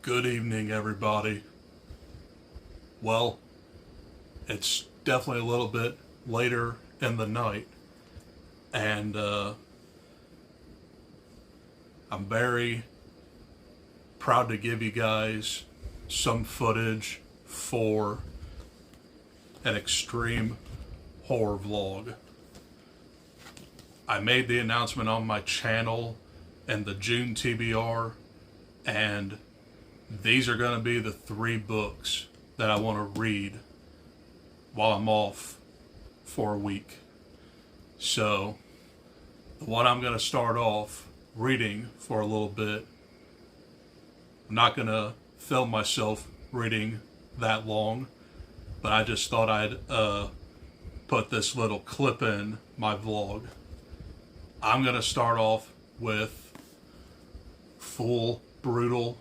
Good evening, everybody. Well, it's definitely a little bit later in the night, and I'm very proud to give you guys some footage for an extreme horror vlog. I made the announcement on my channel in the June TBR, and these are going to be the 3 books that I want to read while I'm off for a week. So, the one I'm going to start off reading for a little bit, I'm not going to film myself reading that long, but I just thought I'd put this little clip in my vlog. I'm going to start off with Full Brutal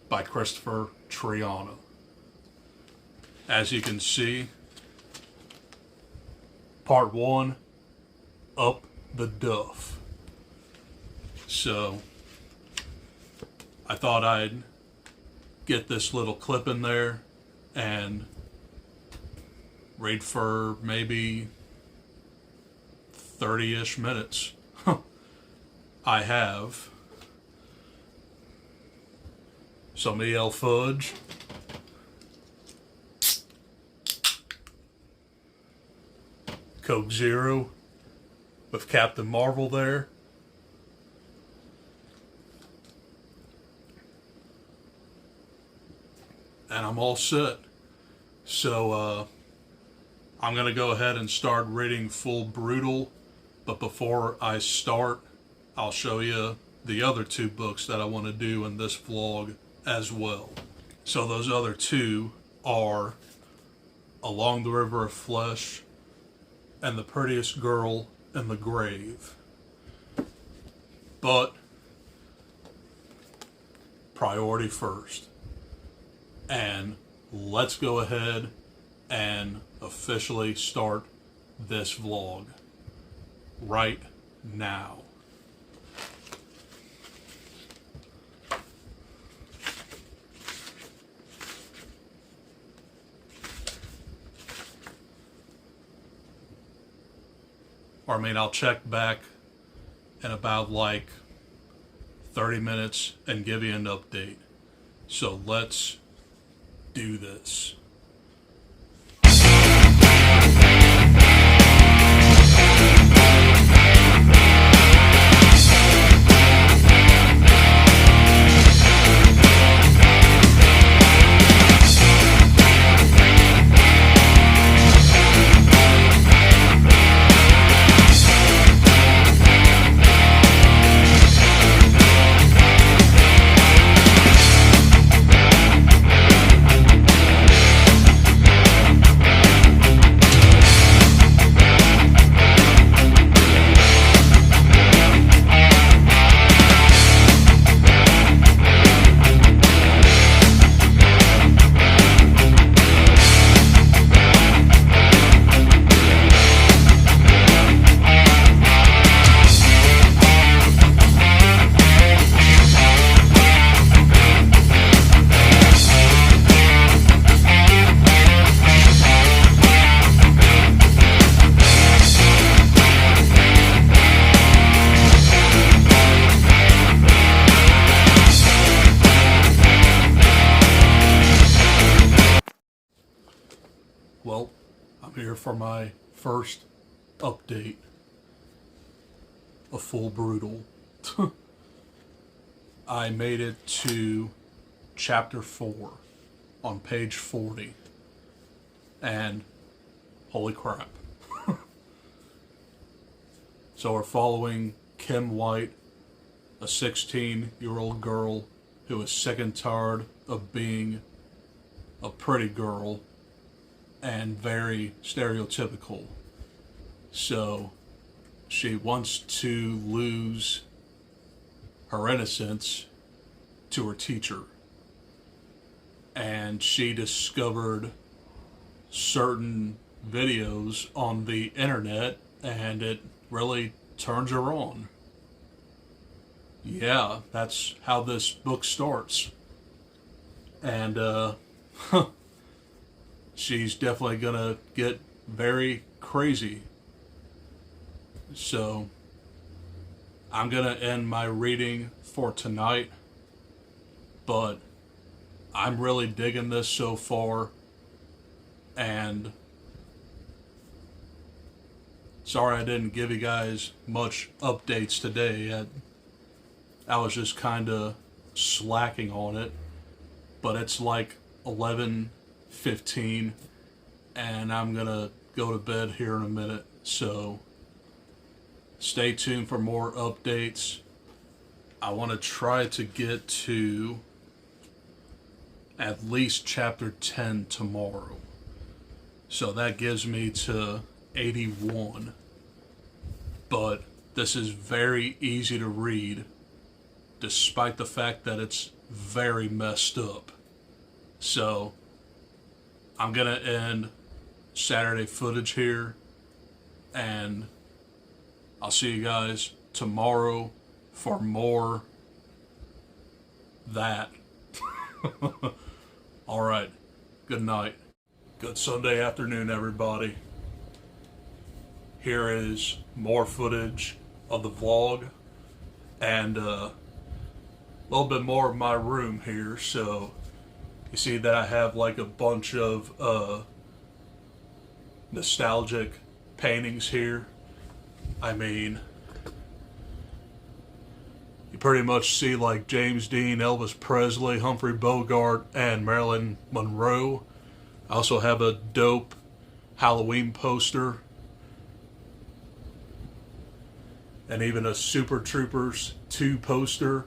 by Kristopher Triana. As you can see, part 1, Up the Duff. So, I thought I'd get this little clip in there and read for maybe 30-ish minutes. I have some EL fudge, Coke Zero with Captain Marvel there, and I'm all set. So I'm gonna go ahead and start reading Full Brutal, but before I start, I'll show you the other 2 books that I want to do in this vlog as well. So those other 2 are Along the River of Flesh and The Prettiest Girl in the Grave. But priority first. And let's go ahead and officially start this vlog right now. Or I'll check back in about like 30 minutes and give you an update. So let's do this. Well, I'm here for my first update of Full Brutal. I made it to chapter 4 on page 40, and holy crap. So we're following Kim White, a 16-year-old girl who is sick and tired of being a pretty girl and very stereotypical. So she wants to lose her innocence to her teacher. And she discovered certain videos on the internet, and it really turns her on. Yeah, that's how this book starts. and she's definitely gonna get very crazy. So I'm gonna end my reading for tonight, but I'm really digging this so far, and sorry I didn't give you guys much updates today. I was just kind of slacking on it, but it's like 11:15, and I'm gonna go to bed here in a minute, so stay tuned for more updates. I want to try to get to at least chapter 10 tomorrow, so that gives me to 81, but this is very easy to read despite the fact that it's very messed up. So I'm gonna end Saturday footage here, and I'll see you guys tomorrow for more that. All right, good night. Good Sunday afternoon, everybody. Here is more footage of the vlog, and a little bit more of my room here. So you see that I have like a bunch of nostalgic paintings here. I mean, you pretty much see like James Dean, Elvis Presley, Humphrey Bogart, and Marilyn Monroe. I also have a dope Halloween poster, and even a Super Troopers 2 poster.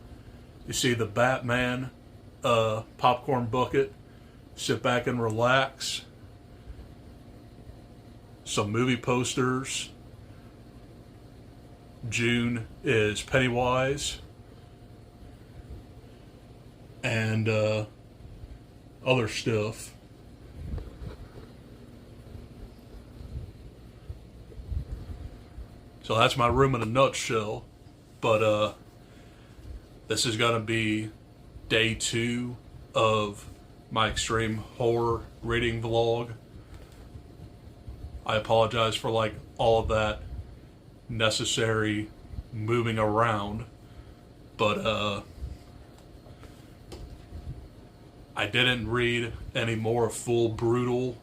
You see the Batman popcorn bucket. Sit back and relax. Some movie posters. June is Pennywise. And other stuff. So that's my room in a nutshell. But this is gonna be day 2 of my extreme horror reading vlog. I apologize for like all of that necessary moving around, but I didn't read any more Full Brutal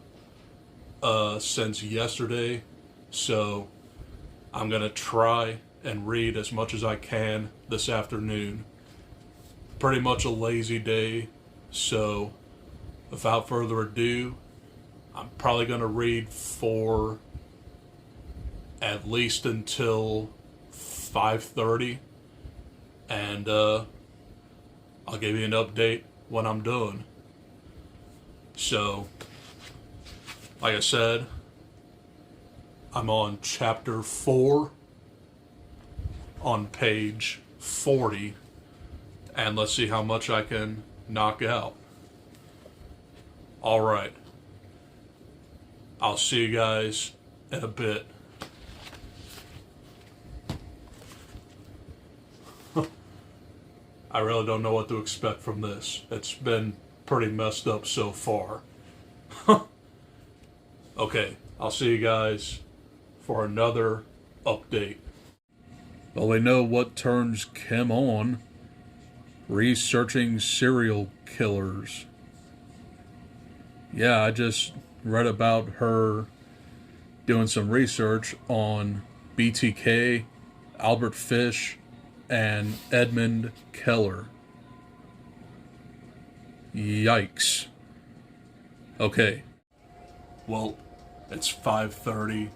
since yesterday, so I'm gonna try and read as much as I can this afternoon. Pretty much a lazy day, so without further ado, I'm probably gonna read for at least until 5:30, and I'll give you an update when I'm done. So, like I said, I'm on chapter 4 on page 40, and let's see how much I can knock out. All right. I'll see you guys in a bit. I really don't know what to expect from this. It's been pretty messed up so far. Okay, I'll see you guys for another update. Well, we know what turns Kim on. Researching serial killers. Yeah, I just read about her doing some research on BTK, Albert Fish, and Edmund Keller. Yikes. Okay. Well, it's 5:30,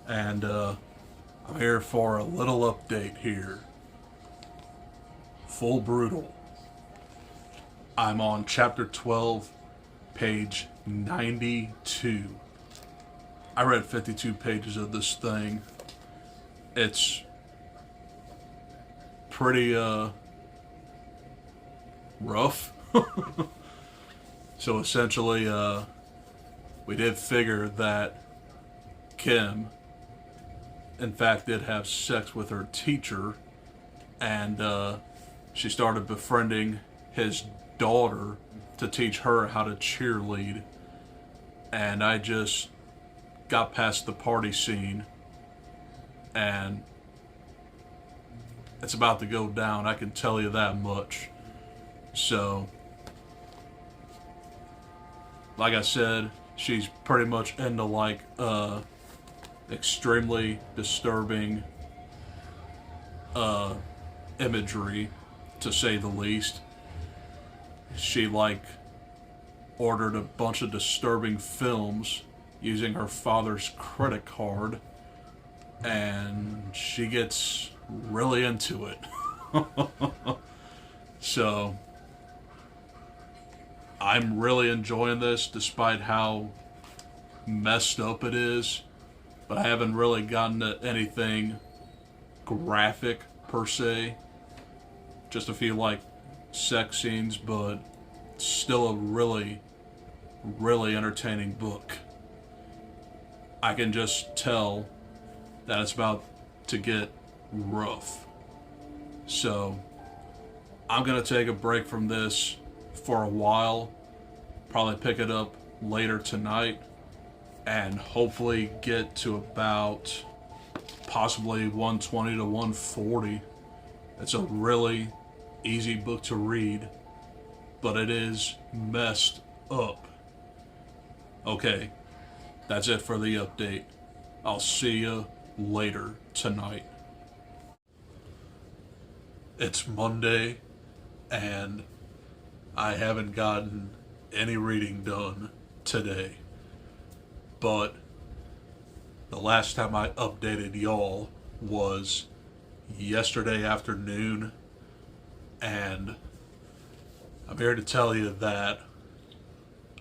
and I'm here for a little update here. Full Brutal. I'm on chapter 12, page 92. I read 52 pages of this thing. It's pretty rough. So essentially, we did figure that Kim, in fact, did have sex with her teacher, and she started befriending his daughter to teach her how to cheerlead. And I just got past the party scene, and it's about to go down, I can tell you that much. So, like I said, she's pretty much into like extremely disturbing imagery, to say the least. She like ordered a bunch of disturbing films using her father's credit card, and she gets really into it. So I'm really enjoying this despite how messed up it is, but I haven't really gotten to anything graphic per se. Just a few like sex scenes, but still a really, really entertaining book. I can just tell that it's about to get rough. So I'm going to take a break from this for a while, probably pick it up later tonight, and hopefully get to about possibly 120 to 140. It's a really easy book to read, but it is messed up. Okay, that's it for the update. I'll see you later tonight. It's Monday, and I haven't gotten any reading done today. But the last time I updated y'all was yesterday afternoon, and I'm here to tell you that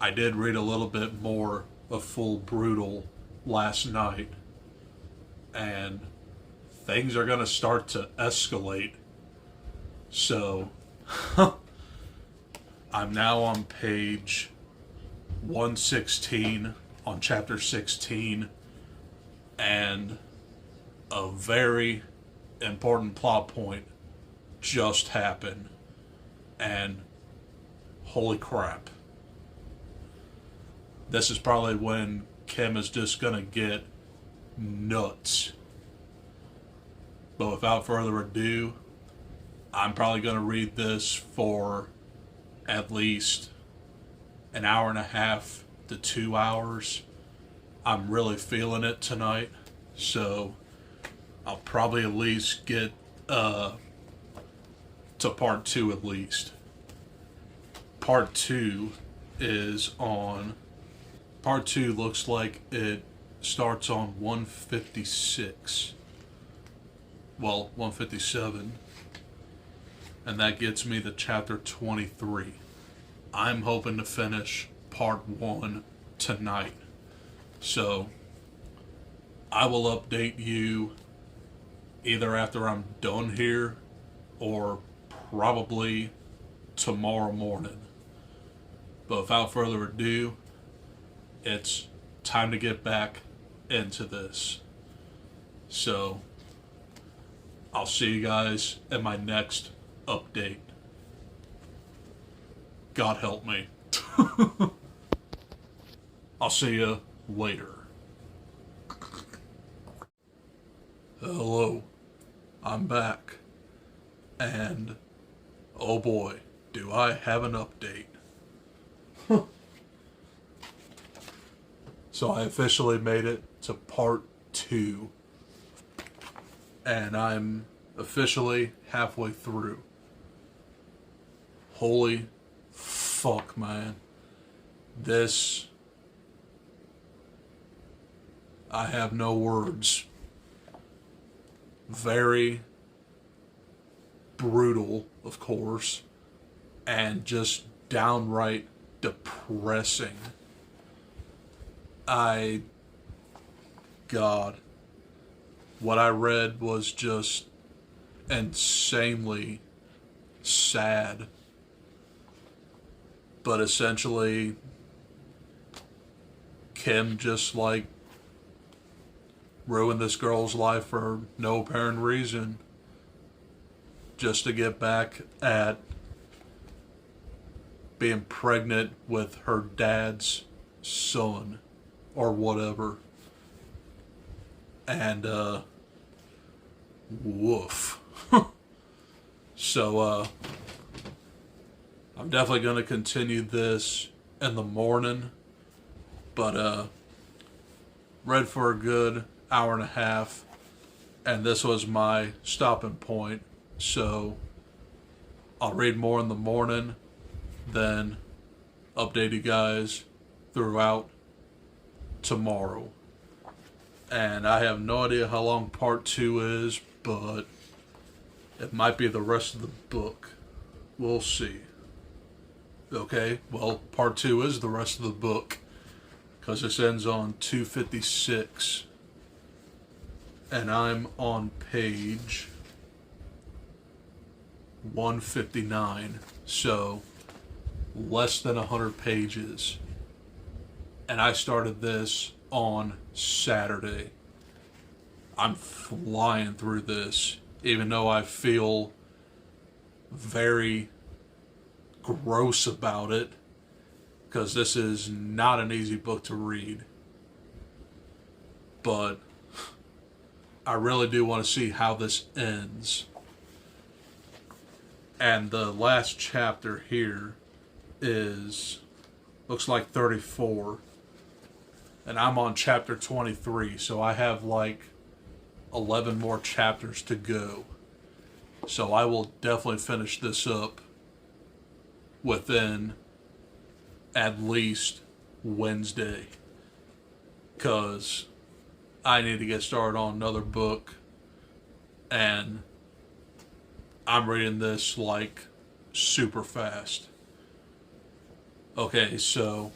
I did read a little bit more of Full Brutal last night, and things are going to start to escalate. So, I'm now on page 116 on chapter 16, and a very important plot point just happened, and holy crap. This is probably when Kim is just gonna get nuts. But without further ado, I'm probably gonna read this for at least an hour and a half to 2 hours. I'm really feeling it tonight, so I'll probably at least get to part 2 at least. Part 2 looks like it starts on 156. Well, 157. And that gets me to chapter 23. I'm hoping to finish part 1 tonight. So, I will update you either after I'm done here or probably tomorrow morning. But without further ado, it's time to get back into this. So, I'll see you guys in my next update. God help me. I'll see you later. Hello, I'm back, and oh boy, do I have an update. So I officially made it to part 2, and I'm officially halfway through. Holy fuck, man. This, I have no words. Very brutal, of course, and just downright depressing. God, what I read was just insanely sad. But essentially, Kim just like ruined this girl's life for no apparent reason, just to get back at being pregnant with her dad's son or whatever. And woof. So I'm definitely going to continue this in the morning, but read for a good hour and a half, and this was my stopping point. So I'll read more in the morning, then update you guys throughout tomorrow. And I have no idea how long part 2 is, but it might be the rest of the book. We'll see. Okay, well, part 2 is the rest of the book, because this ends on 256. And I'm on page 159. So, less than 100 pages. And I started this on Saturday. I'm flying through this, even though I feel very gross about it, because this is not an easy book to read. But I really do want to see how this ends. And the last chapter here looks like 34. And I'm on chapter 23, so I have like 11 more chapters to go. So I will definitely finish this up within at least Wednesday, because I need to get started on another book, and I'm reading this like super fast. Okay, so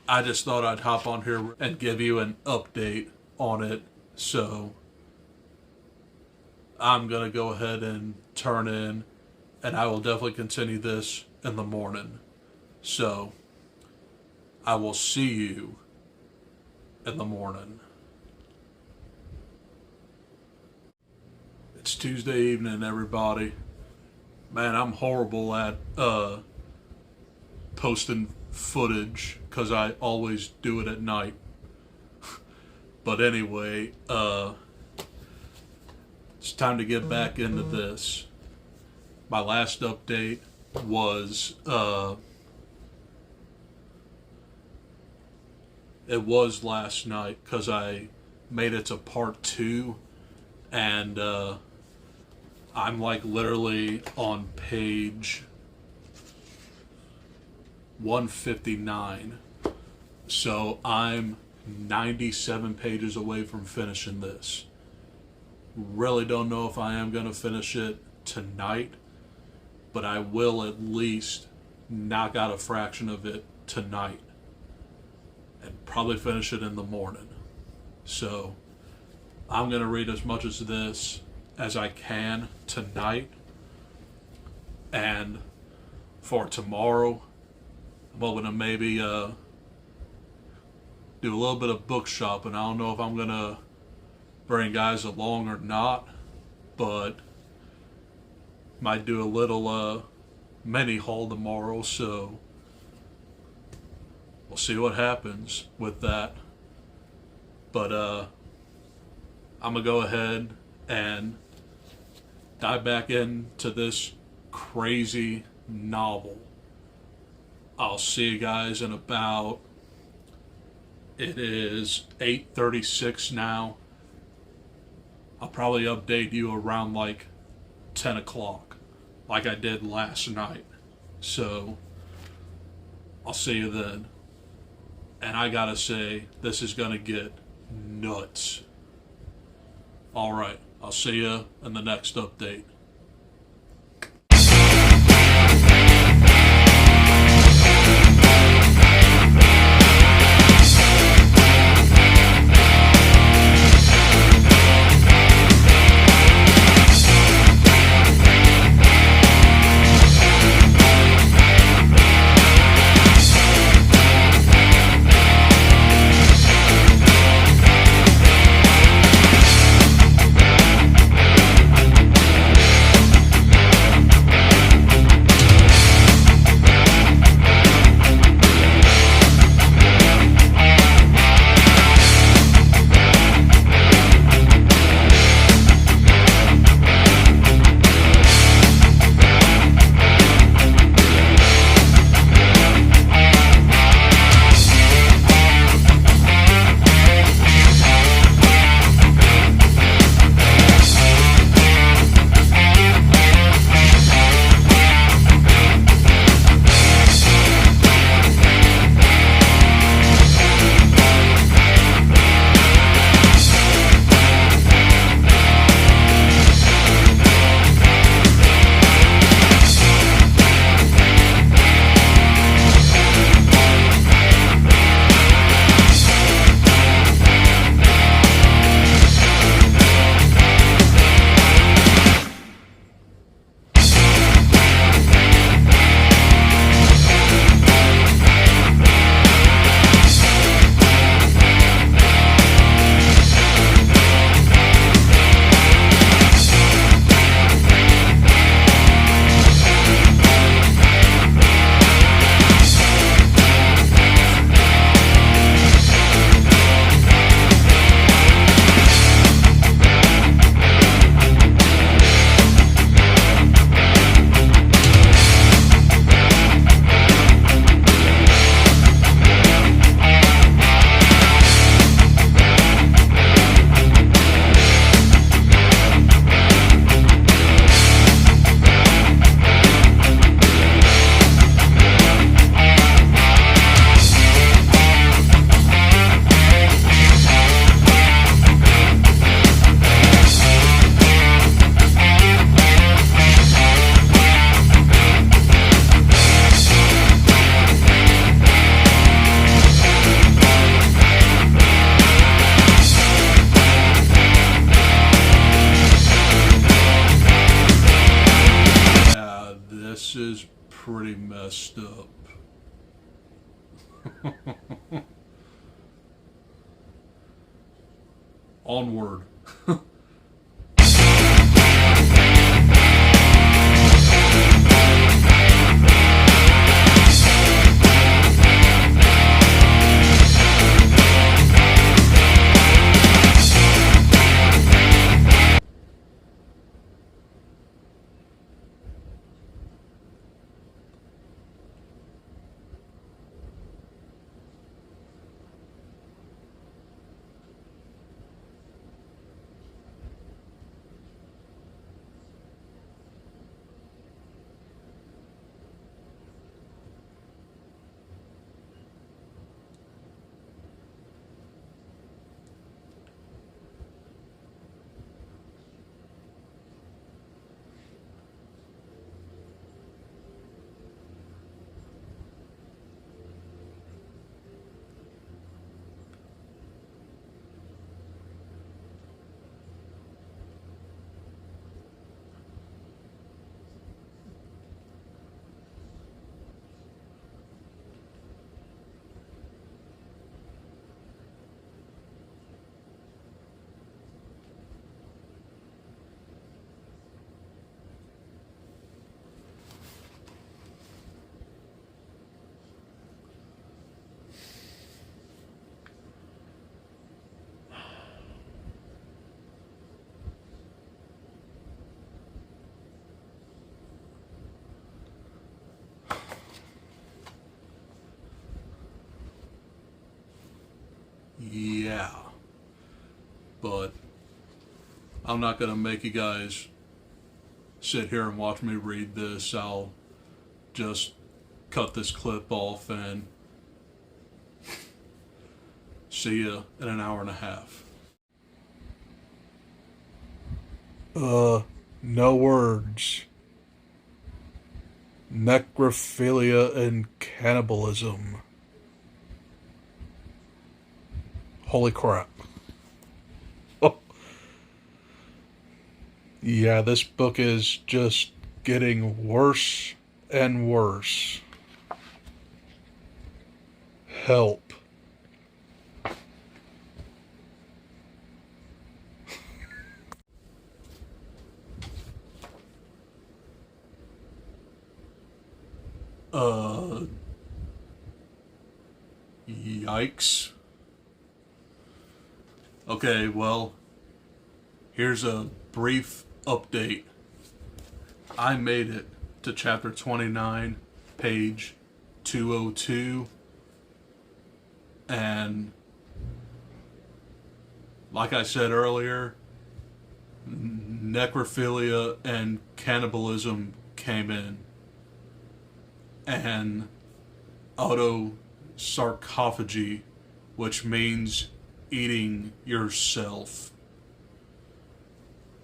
I just thought I'd hop on here and give you an update on it. So I'm going to go ahead and turn in, and I will definitely continue this in the morning. So I will see you in the morning. It's Tuesday evening, everybody. Man, I'm horrible at posting footage, because I always do it at night. But anyway, it's time to get back into this. My last update was it was last night, because I made it to part 2, and I'm like literally on page 159. So I'm 97 pages away from finishing this. Really don't know if I am going to finish it tonight, but I will at least knock out a fraction of it tonight and probably finish it in the morning. So I'm going to read as much of this as I can tonight, and for tomorrow I'm hoping to maybe do a little bit of book shopping. I don't know if I'm going to bring guys along or not, but might do a little mini haul tomorrow, so we'll see what happens with that. But I'm going to go ahead and dive back into this crazy novel. I'll see you guys in about, it is 8:36 now. I'll probably update you around like 10 o'clock, like I did last night. So I'll see you then. And I gotta say, this is gonna get nuts. Alright, I'll see you in the next update. pretty messed up. Onward. Yeah. But I'm not going to make you guys sit here and watch me read this. I'll just cut this clip off and see you in an hour and a half. No words. Necrophilia and cannibalism. Holy crap. Oh. Yeah, this book is just getting worse and worse. Help. Yikes. Okay, well, here's a brief update. I made it to chapter 29, page 202, and like I said earlier, necrophilia and cannibalism came in, and autosarcophagy, which means eating yourself.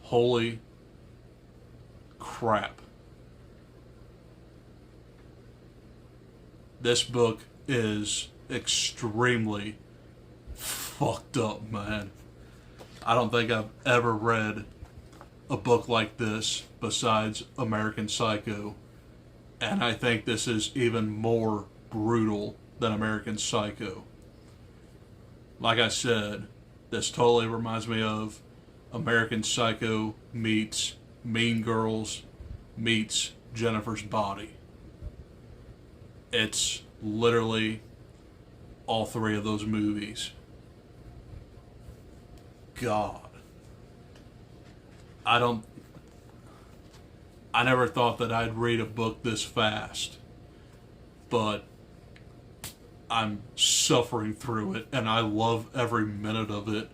Holy crap. This book is extremely fucked up, man. I don't think I've ever read a book like this besides American Psycho, and I think this is even more brutal than American Psycho. Like I said, this totally reminds me of American Psycho meets Mean Girls meets Jennifer's Body. It's literally all three of those movies. God. I never thought that I'd read a book this fast, but I'm suffering through it, and I love every minute of it.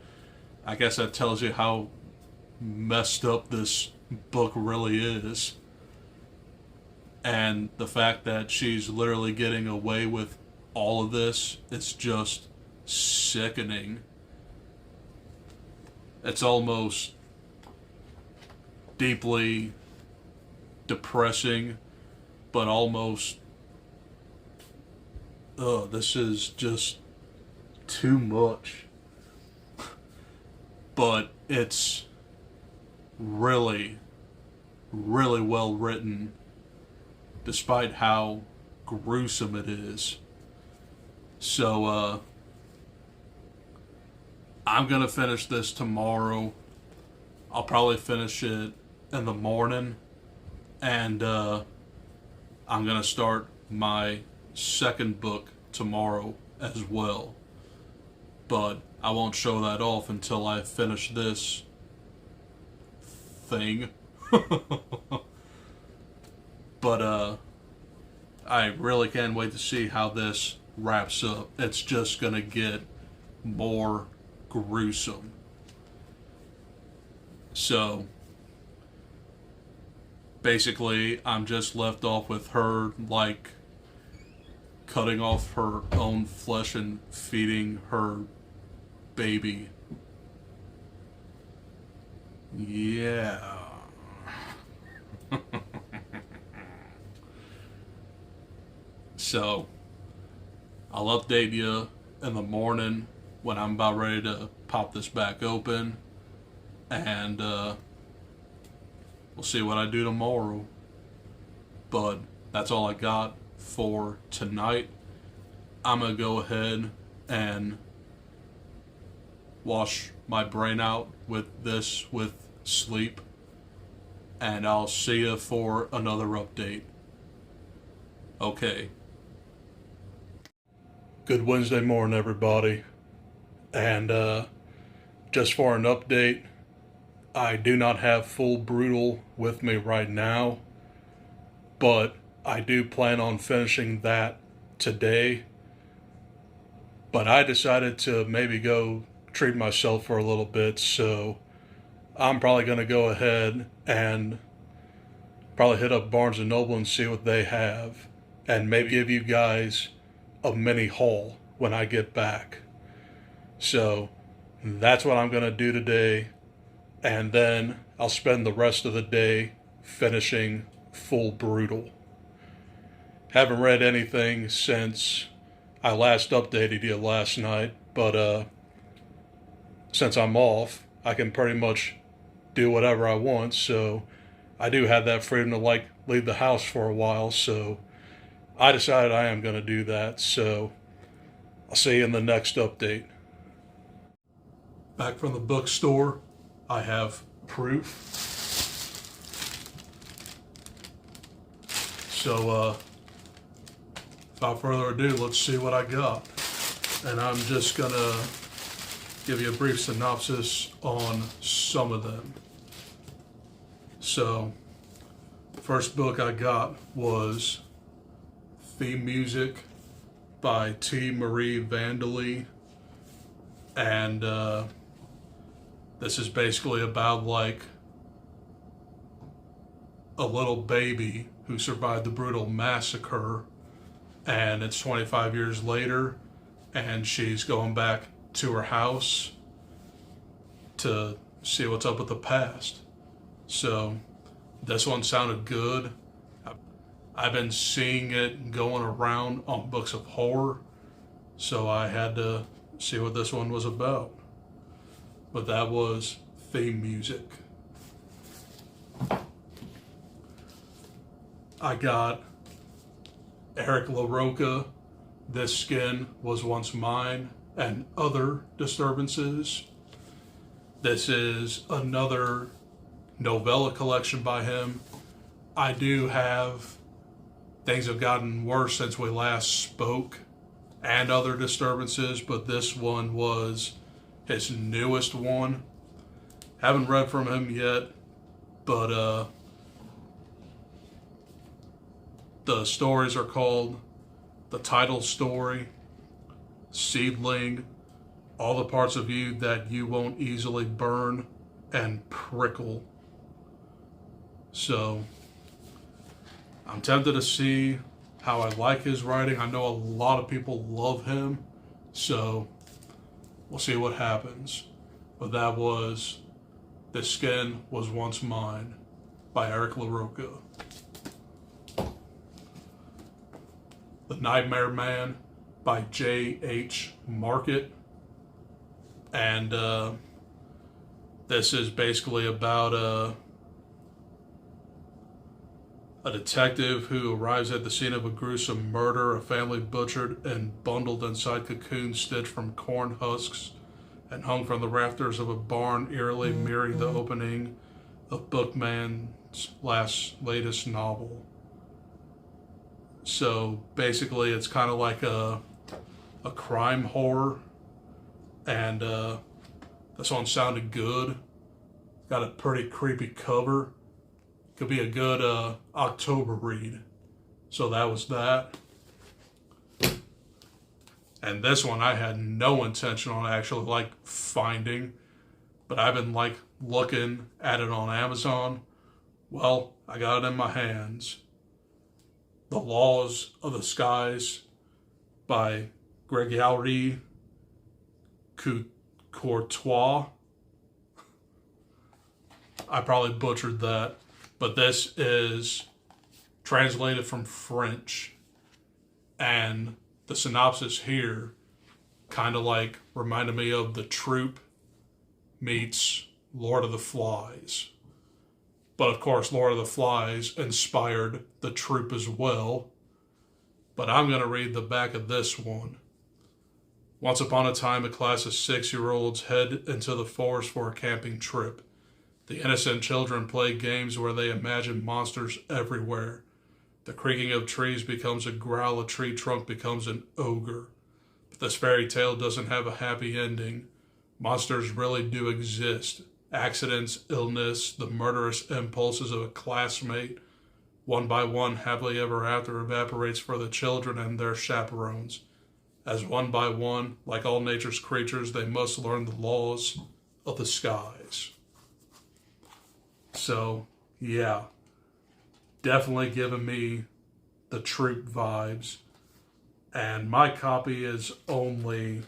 I guess that tells you how messed up this book really is. And the fact that she's literally getting away with all of this, it's just sickening. It's almost deeply depressing, but almost, this is just too much. But it's really, really well written, despite how gruesome it is. So, I'm gonna finish this tomorrow. I'll probably finish it in the morning, and I'm gonna start my second book tomorrow as well. But I won't show that off until I finish this thing. But I really can't wait to see how this wraps up. It's just gonna get more gruesome. So basically, I'm just left off with her like cutting off her own flesh and feeding her baby. Yeah. So I'll update you in the morning when I'm about ready to pop this back open, and we'll see what I do tomorrow. But that's all I got for tonight. I'm gonna go ahead and wash my brain out with sleep, and I'll see you for another update. Okay. Good Wednesday morning, everybody. And just for an update, I do not have Full Brutal with me right now, but I do plan on finishing that today. But I decided to maybe go treat myself for a little bit, so I'm probably going to go ahead and probably hit up Barnes & Noble and see what they have, and maybe give you guys a mini haul when I get back. So that's what I'm going to do today, and then I'll spend the rest of the day finishing Full Brutal. Haven't read anything since I last updated you last night, but since I'm off, I can pretty much do whatever I want, so I do have that freedom to like leave the house for a while, so I decided I am going to do that. So I'll see you in the next update. Back from the bookstore, I have proof. So without further ado, let's see what I got. And I'm just going to give you a brief synopsis on some of them. So the first book I got was Theme Music by T. Marie Vanderlee, and this is basically about like a little baby who survived the brutal massacre, and it's 25 years later, and she's going back to her house to see what's up with the past. So this one sounded good. I've been seeing it going around on books of horror, so I had to see what this one was about. But that was Theme Music. I got Eric LaRocca, This Skin Was Once Mine, and Other Disturbances. This is another novella collection by him. I do have Things Have Gotten Worse Since We Last Spoke and Other Disturbances, but this one was his newest one. Haven't read from him yet, but the stories are called The Title Story, Seedling, All the Parts of You That You Won't Easily Burn, and Prickle. So I'm tempted to see how I like his writing. I know a lot of people love him, so we'll see what happens. But that was This Skin Was Once Mine by Eric LaRocca. The Nightmare Man by J.H. Market. And this is basically about A detective who arrives at the scene of a gruesome murder, a family butchered and bundled inside cocoons stitched from corn husks and hung from the rafters of a barn, eerily mirroring the opening of Bookman's latest novel. So basically, it's kind of like a crime horror, and this one sounded good. Got a pretty creepy cover. Could be a good October read. So that was that. And this one I had no intention on actually like finding, but I've been like looking at it on Amazon. Well, I got it in my hands. The Laws of the Skies by Gregory Courtois. I probably butchered that, but this is translated from French, and the synopsis here kind of like reminded me of The Troop meets Lord of the Flies. But of course, Lord of the Flies inspired The Troop as well. But I'm going to read the back of this one. Once upon a time, a class of 6-year-olds head into the forest for a camping trip. The innocent children play games where they imagine monsters everywhere. The creaking of trees becomes a growl, a tree trunk becomes an ogre. But this fairy tale doesn't have a happy ending. Monsters really do exist. Accidents, illness, the murderous impulses of a classmate. One by one, happily ever after evaporates for the children and their chaperones. As one by one, like all nature's creatures, they must learn the laws of the skies. So, yeah, definitely giving me the Troop vibes. And my copy is only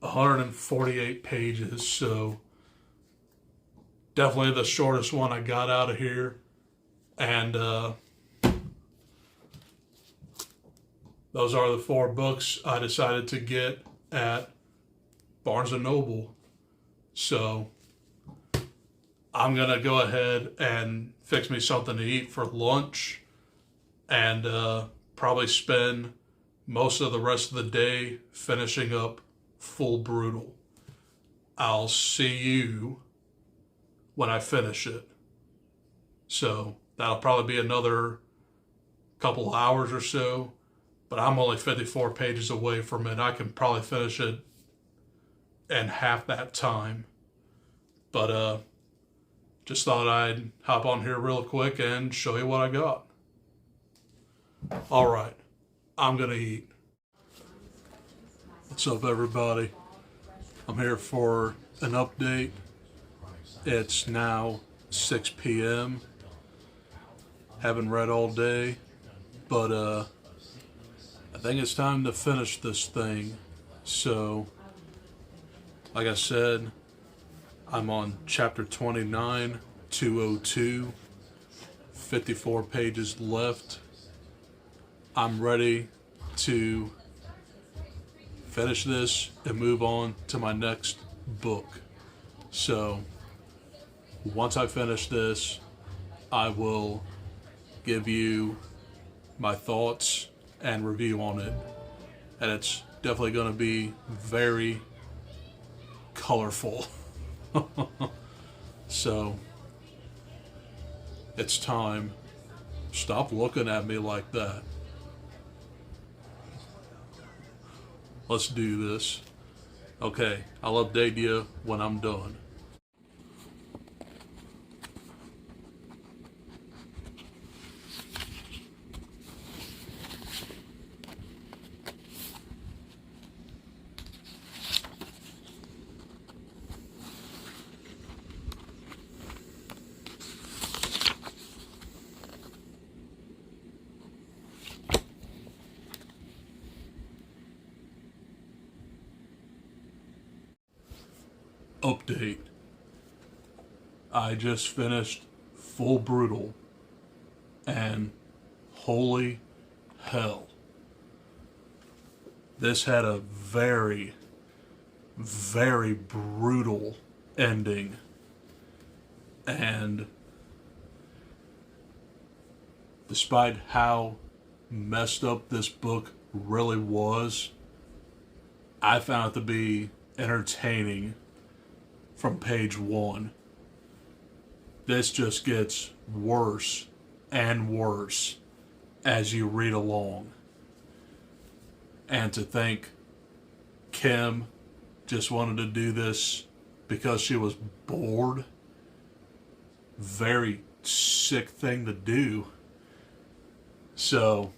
148 pages, so definitely the shortest one I got out of here. And those are the 4 books I decided to get at Barnes & Noble. So I'm going to go ahead and fix me something to eat for lunch, and probably spend most of the rest of the day finishing up Full Brutal. I'll see you when I finish it. So that'll probably be another couple hours or so, but I'm only 54 pages away from it. I can probably finish it in half that time. But just thought I'd hop on here real quick and show you what I got. All right, I'm gonna eat. What's up, everybody? I'm here for an update. It's now 6 p.m. Haven't read all day, but I think it's time to finish this thing. So, like I said, I'm on chapter 29, 202, 54 pages left. I'm ready to finish this and move on to my next book. So once I finish this, I will give you my thoughts and review on it. And it's definitely going to be very colorful. So it's time. Stop looking at me like that. Let's do this. Okay, I'll update you when I'm done. Update. I just finished Full Brutal, and holy hell, this had a very, very brutal ending. And despite how messed up this book really was, I found it to be entertaining from page one. This just gets worse and worse as you read along. And to think Kim just wanted to do this because she was bored, very sick thing to do. So,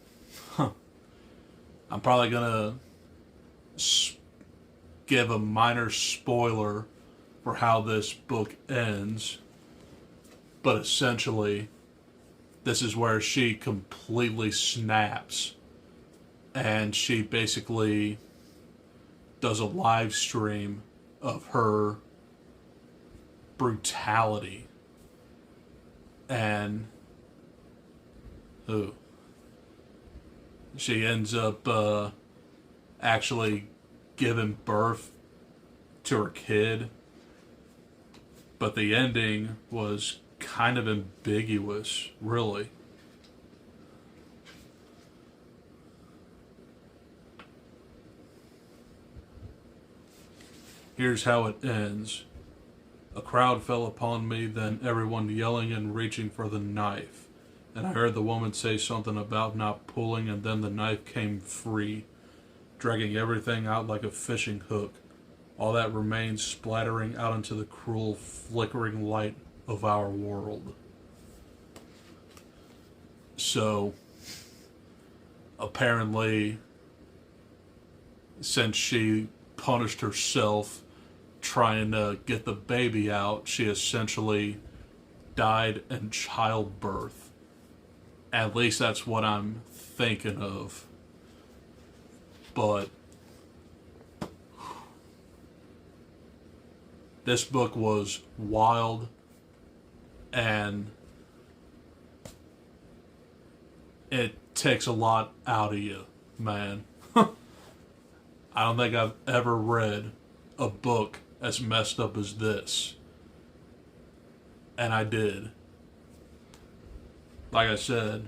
I'm probably gonna give a minor spoiler for how this book ends, but essentially, this is where she completely snaps, and she basically does a live stream of her brutality. And she ends up actually giving birth to her kid, but the ending was kind of ambiguous, really. Here's how it ends. A crowd fell upon me, then everyone yelling and reaching for the knife. And I heard the woman say something about not pulling, and then the knife came free, dragging everything out like a fishing hook. All that remains splattering out into the cruel, flickering light of our world. So, apparently, since she punished herself trying to get the baby out, she essentially died in childbirth. At least that's what I'm thinking of. But this book was wild, and it takes a lot out of you, man. I don't think I've ever read a book as messed up as this. And I did. Like I said,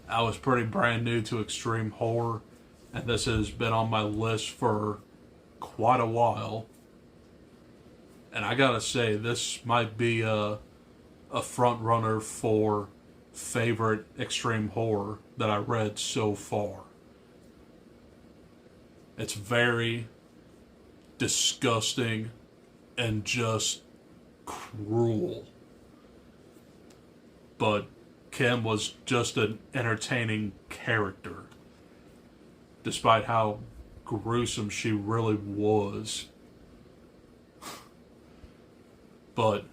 I was pretty brand new to extreme horror, and this has been on my list for quite a while. And I gotta say, this might be a front runner for favorite extreme horror that I read so far. It's very disgusting and just cruel. But Kim was just an entertaining character, despite how gruesome she really was. But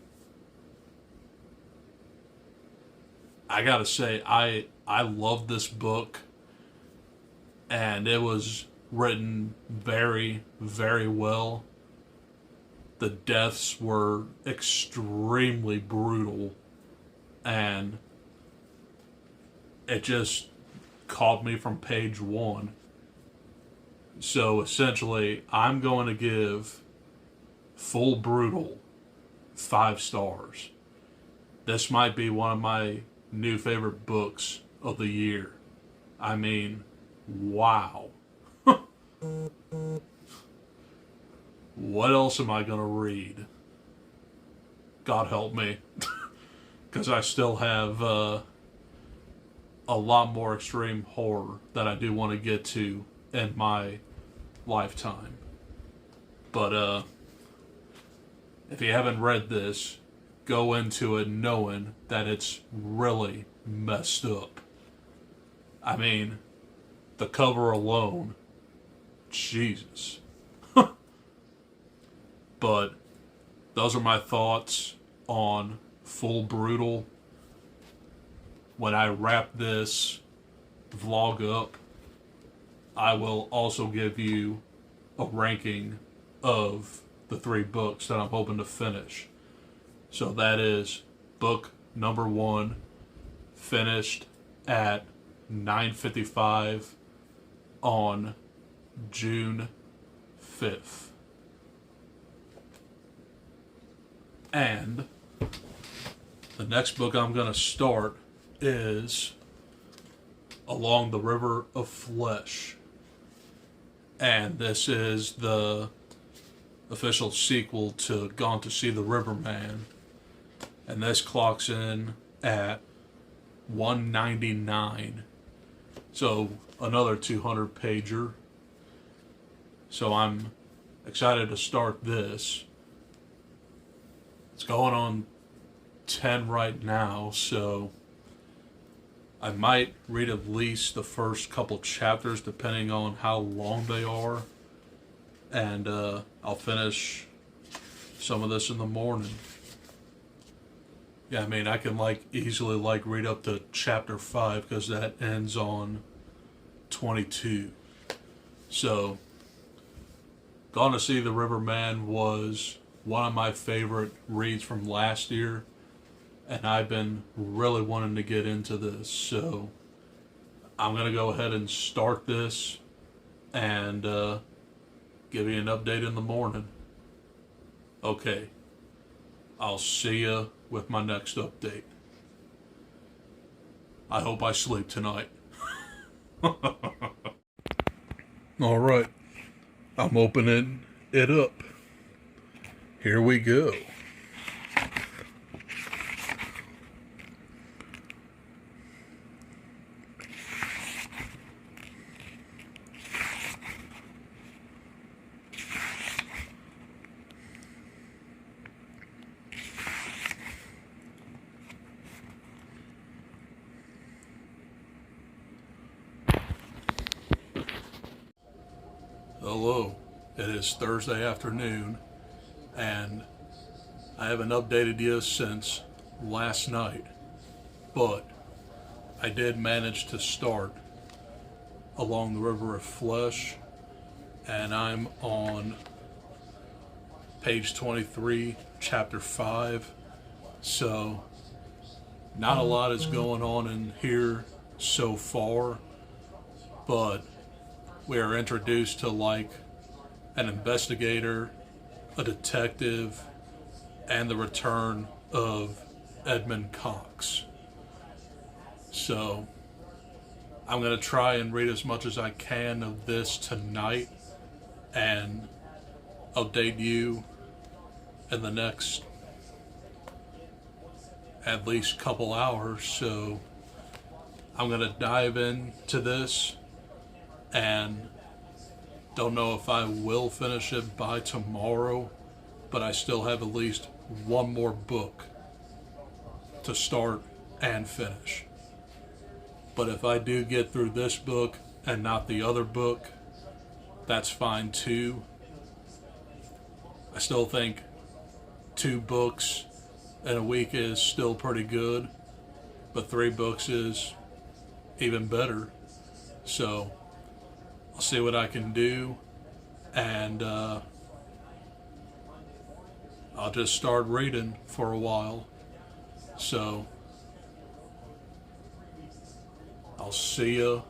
I gotta say, I love this book, and it was written very, very well. The deaths were extremely brutal, and it just caught me from page one. So essentially, I'm going to give Full Brutal 5 stars. This might be one of my new favorite books of the year. I mean, wow. What else am I going to read? God help me. Because I still have a lot more extreme horror that I do want to get to in my lifetime. But if you haven't read this, go into it knowing that it's really messed up. I mean, the cover alone, Jesus. But those are my thoughts on Full Brutal. When I wrap this vlog up, I will also give you a ranking of the 3 books that I'm hoping to finish. So that is book number 1, finished at 9:55 on June 5th. And The next book I'm going to start is Along the River of Flesh. And this is the official sequel to Gone to See the Riverman. And this clocks in at 199. So another 200 pager. So I'm excited to start this. It's going on 10 right now, so I might read at least the first couple chapters depending on how long they are, and I'll finish some of this in the morning. Yeah, I mean, I can easily read up to chapter 5 because that ends on 22. So Gone to See the Riverman was one of my favorite reads from last year, and I've been really wanting to get into this, so I'm going to go ahead and start this and give you an update in the morning. Okay, I'll see you with my next update. I hope I sleep tonight. Alright, I'm opening it up. Here we go. Hello, it is Thursday afternoon, and I haven't updated you since last night, but I did manage to start Along the River of Flesh, and I'm on page 23, chapter 5, so not a lot is going on in here so far, but we are introduced to an investigator, a detective, and the return of Edmund Cox. So I'm going to try and read as much as I can of this tonight and update you in the next at least couple hours. So I'm going to dive into this, and don't know if I will finish it by tomorrow, but I still have at least one more book to start and finish. But if I do get through this book and not the other book, that's fine too. I still think 2 books in a week is still pretty good, but 3 books is even better. So I'll see what I can do, and I'll just start reading for a while. So I'll see you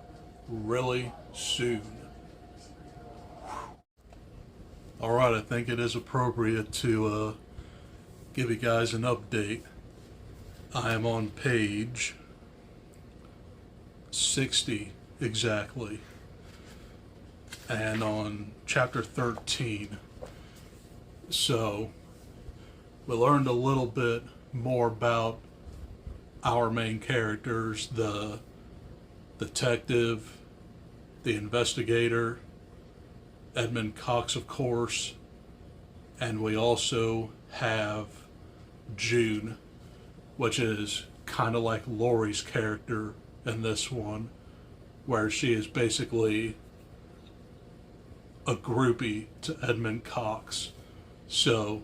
really soon. Alright, I think it is appropriate to give you guys an update. I am on page 60 exactly, and on chapter 13. So we learned a little bit more about our main characters, the detective, the investigator, Edmund Cox, of course, and we also have June, which is kind of like Laurie's character in this one, where she is basically a groupie to Edmund Cox. So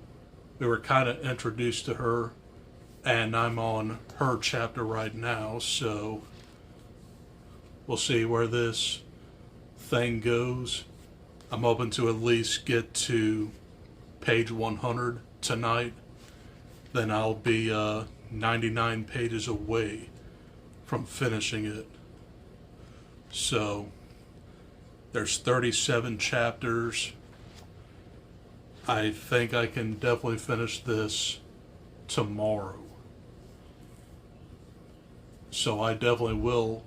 we were kind of introduced to her, and I'm on her chapter right now, so we'll see where this thing goes. I'm hoping to at least get to page 100 tonight. Then I'll be 99 pages away from finishing it. So there's 37 chapters. I think I can definitely finish this tomorrow. So I definitely will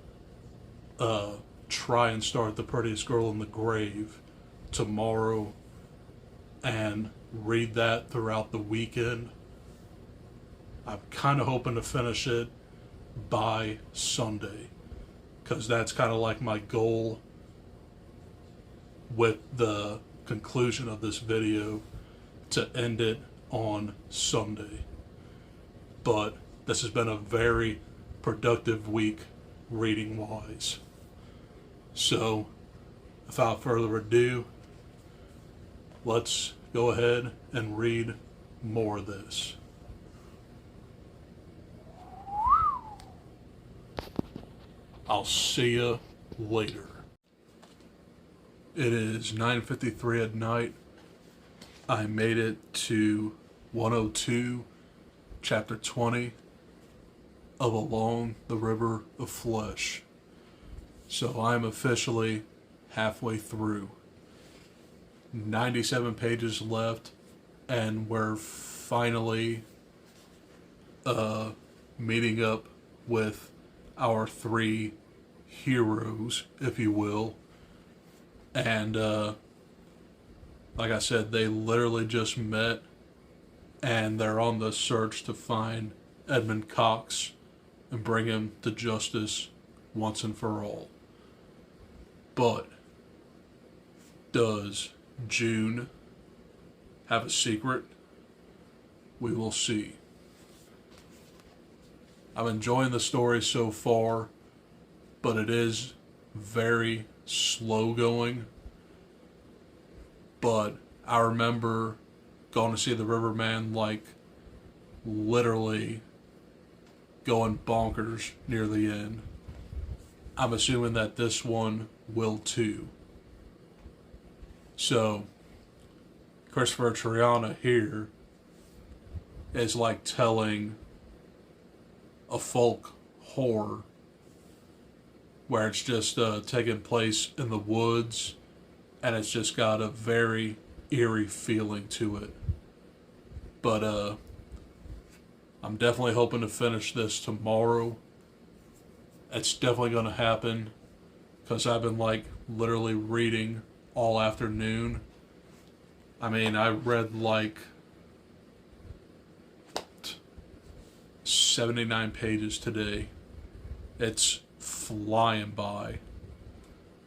try and start The Prettiest Girl in the Grave tomorrow and read that throughout the weekend. I'm kind of hoping to finish it by Sunday, because that's kind of like my goal with the conclusion of this video, to end it on Sunday. But this has been a very productive week reading wise. So without further ado, let's go ahead and read more of this. I'll see you later. It is 9:53 at night. I made it to 102, chapter 20 of Along the River of Flesh. So I'm officially halfway through. 97 pages left, and we're finally meeting up with our three heroes, if you will. And like I said, they literally just met, and they're on the search to find Edmund Cox and bring him to justice once and for all. But does June have a secret? We will see. I'm enjoying the story so far, but it is very slow going. But I remember going to see The Riverman, like literally going bonkers near the end. I'm assuming that this one will too. So Kristopher Triana here is like telling a folk horror where it's just taking place in the woods, and it's just got a very eerie feeling to it. But I'm definitely hoping to finish this tomorrow. It's definitely going to happen, because I've been like literally reading all afternoon. I mean, I read like 79 pages today. It's flying by.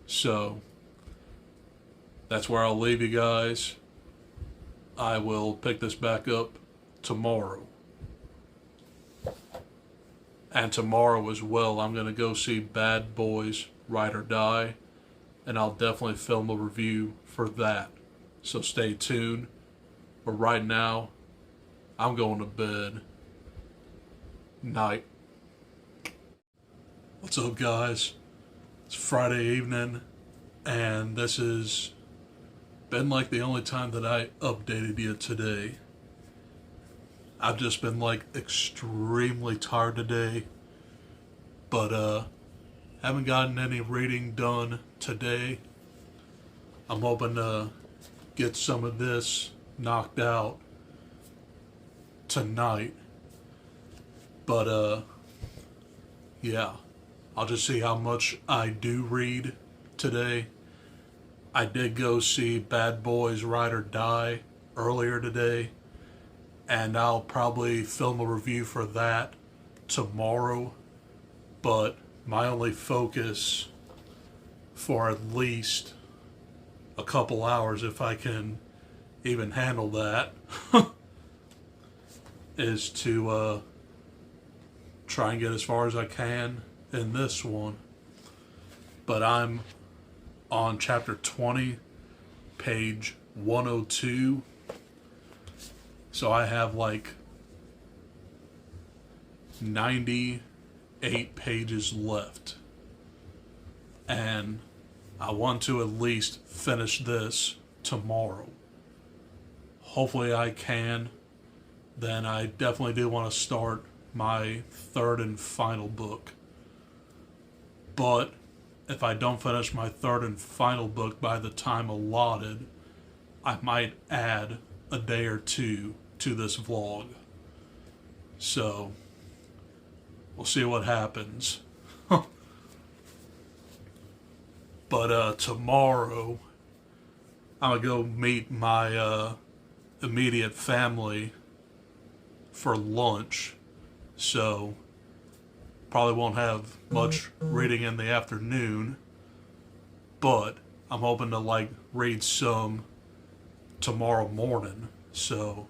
So that's where I'll leave you guys. I will pick this back up tomorrow. And tomorrow as well, I'm going to go see Bad Boys Ride or Die, and I'll definitely film a review for that. So stay tuned. But right now, I'm going to bed. Night. What's up, guys? It's Friday evening, and this has been like the only time that I updated you today. I've just been like extremely tired today, but haven't gotten any reading done today. I'm hoping to get some of this knocked out tonight. But yeah, I'll just see how much I do read today. I did go see Bad Boys Ride or Die earlier today, and I'll probably film a review for that tomorrow. But my only focus for at least a couple hours, if I can even handle that, is to try and get as far as I can in this one. But I'm on chapter 20, page 102. So I have like 98 pages left. And I want to at least finish this tomorrow. Hopefully I can. Then I definitely do want to start my third and final book. But if I don't finish my third and final book by the time allotted, I might add a day or two to this vlog. So we'll see what happens. But tomorrow, I'm going to go meet my immediate family for lunch. So, probably won't have much reading in the afternoon. But I'm hoping to read some tomorrow morning. So,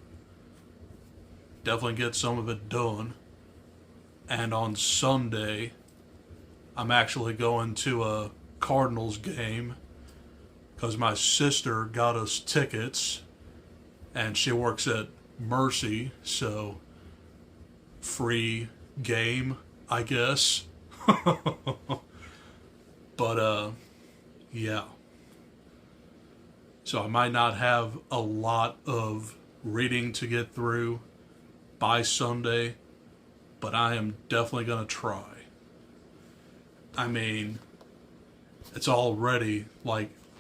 definitely get some of it done. And on Sunday, I'm actually going to a Cardinals game because my sister got us tickets and she works at Mercy, so free game, I guess. But yeah. So I might not have a lot of reading to get through by Sunday, but I am definitely going to try. I mean, it's already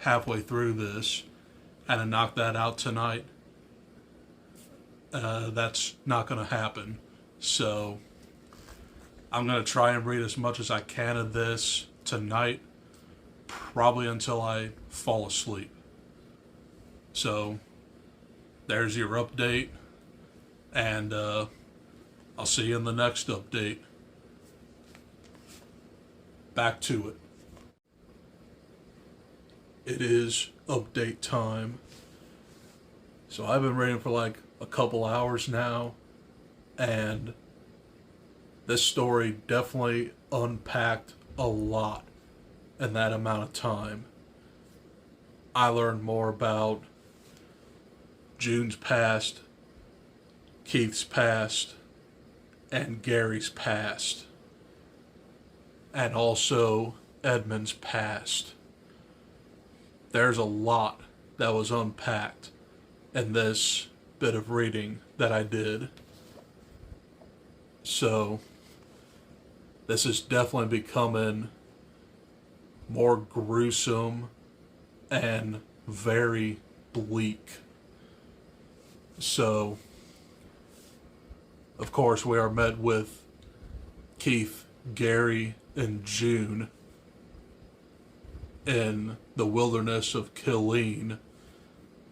halfway through this, and to knock that out tonight, that's not going to happen. So I'm going to try and read as much as I can of this tonight, probably until I fall asleep. So there's your update, and I'll see you in the next update. Back to it. It is update time. So I've been reading for a couple hours now, and this story definitely unpacked a lot in that amount of time. I learned more about June's past, Keith's past, and Gary's past, and also Edmund's past. There's a lot that was unpacked in this bit of reading that I did. So, this is definitely becoming more gruesome and very bleak. So, of course, we are met with Keith, Gary, and June in the wilderness of Killeen,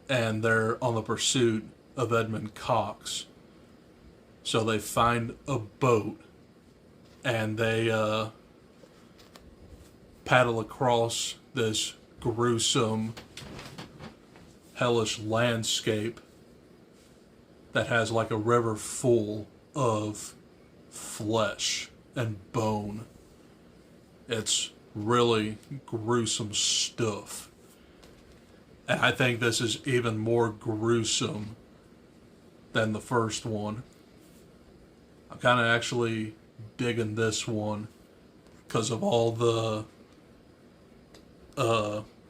and they're on the pursuit of Edmund Cox. So they find a boat, and they paddle across this gruesome, hellish landscape that has a river full of flesh and bone. It's really gruesome stuff. And I think this is even more gruesome than the first one. I'm kind of actually digging this one because of all the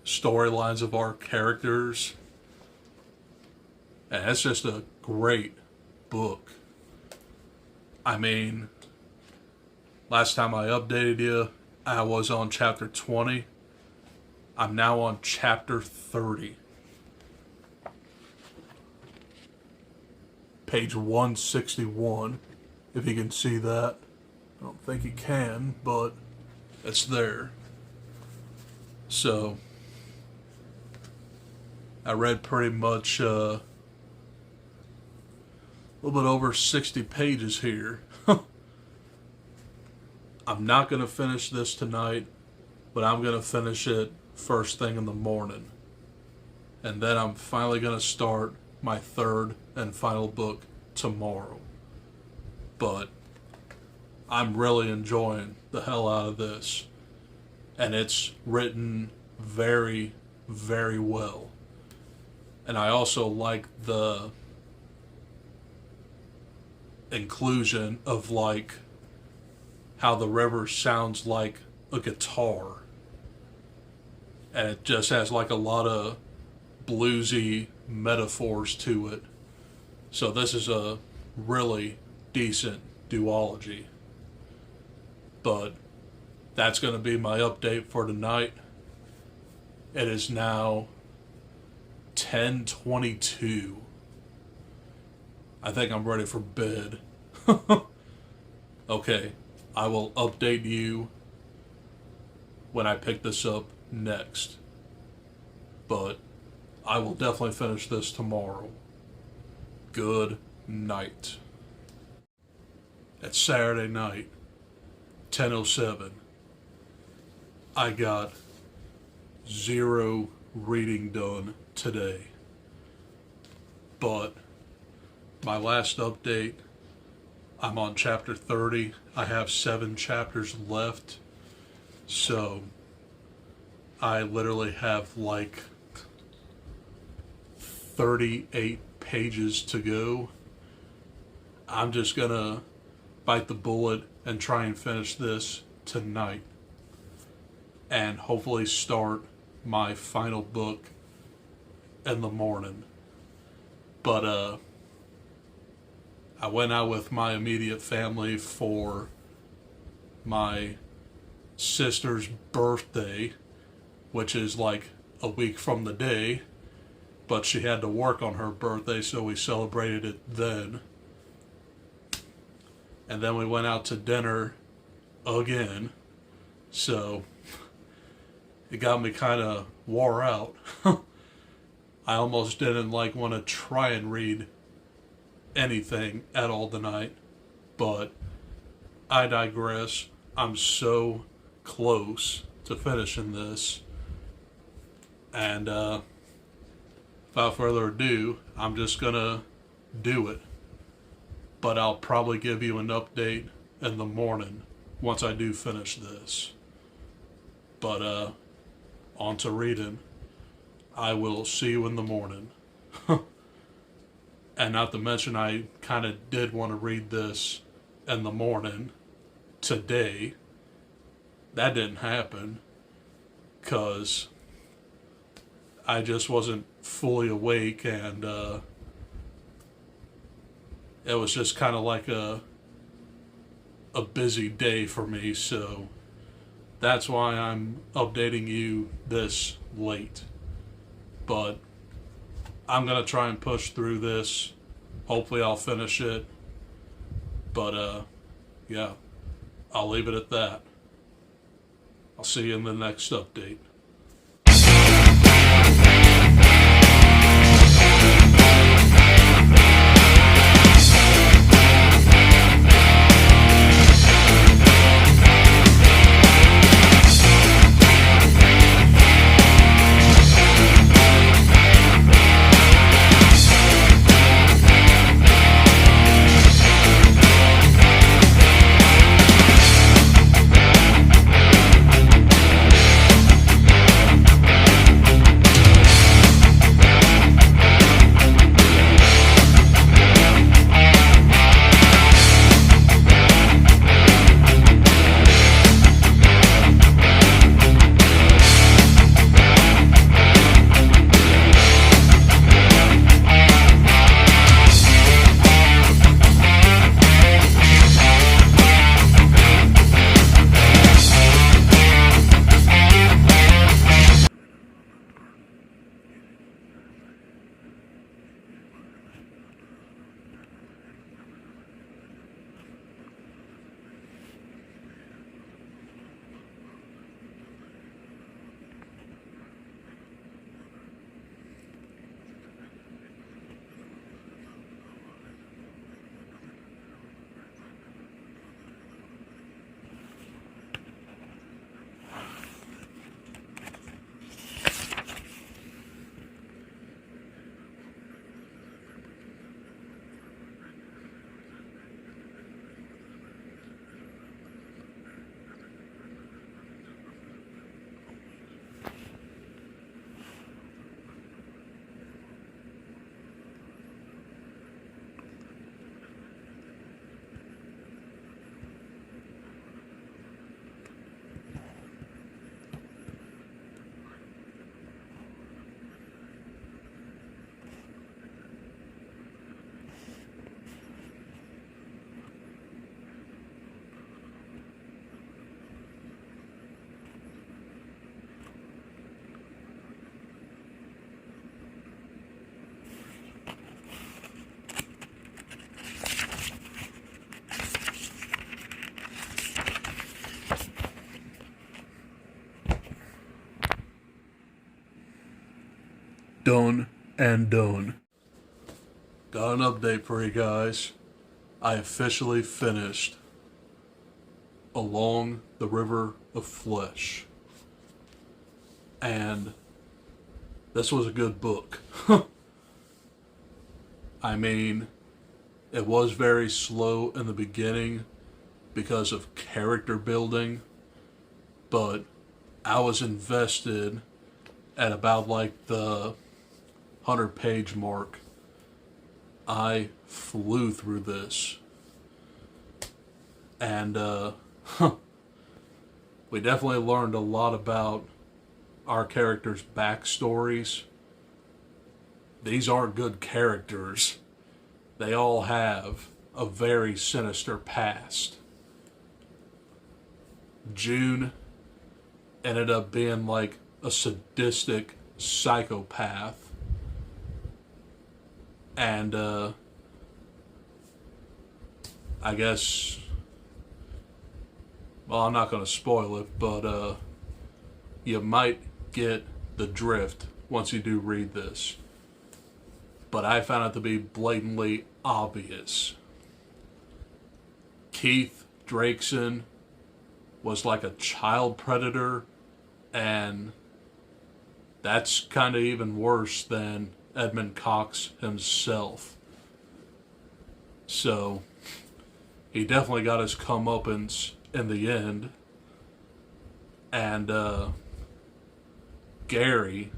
storylines of our characters. And it's just a great book. I mean, last time I updated you, I was on chapter 20. I'm now on chapter 30. Page 161, if you can see that. I don't think you can, but it's there. So, I read pretty much a little bit over 60 pages here. I'm not going to finish this tonight, but I'm going to finish it first thing in the morning. And then I'm finally going to start my third and final book tomorrow. But I'm really enjoying the hell out of this. And it's written very, very well. And I also like the inclusion of how the river sounds like a guitar. And it just has a lot of bluesy metaphors to it. So this is a really decent duology. But that's going to be my update for tonight. It is now 10:22. I think I'm ready for bed. Okay, I will update you when I pick this up next. But I will definitely finish this tomorrow. Good night. It's Saturday night, 10:07. I got 0 reading done today. But my last update, I'm on chapter 30. I have 7 chapters left. So I literally have like 38 pages to go. I'm just gonna bite the bullet and try and finish this tonight, and hopefully start my final book in the morning. But I went out with my immediate family for my sister's birthday, which is like a week from the day, but she had to work on her birthday, so we celebrated it then. And then we went out to dinner again, so it got me kind of wore out. I almost didn't want to try and read anything at all tonight, but I digress. I'm so close to finishing this, and without further ado, I'm just gonna do it. But I'll probably give you an update in the morning once I do finish this. But on to reading. I will see you in the morning. And not to mention, I kind of did want to read this in the morning today. That didn't happen because I just wasn't fully awake, and it was just kind of like a busy day for me, so that's why I'm updating you this late. But I'm gonna try and push through this. Hopefully I'll finish it. But yeah, I'll leave it at that. I'll see you in the next update. done and done. Got an update for you guys. I officially finished Along the River of Flesh. And this was a good book. I mean, it was very slow in the beginning because of character building, but I was invested at about like the 100-page mark. I flew through this. And we definitely learned a lot about our characters' backstories. These aren't good characters. They all have a very sinister past. June ended up being like a sadistic psychopath. And I guess, well, I'm not going to spoil it, but you might get the drift once you do read this. But I found it to be blatantly obvious. Keith Drakeson was like a child predator, and that's kind of even worse than Edmund Cox himself. So he definitely got his comeuppance in the end. And Gary,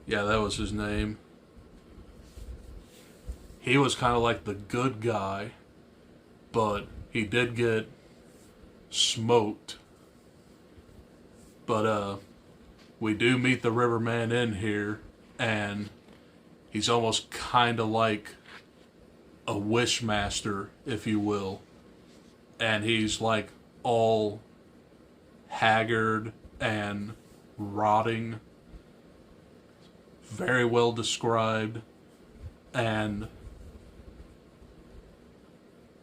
yeah, that was his name. He was kind of like the good guy, but he did get smoked. But we do meet the Riverman in here, and he's almost kind of like a wishmaster, if you will. And he's like all haggard and rotting. Very well described. And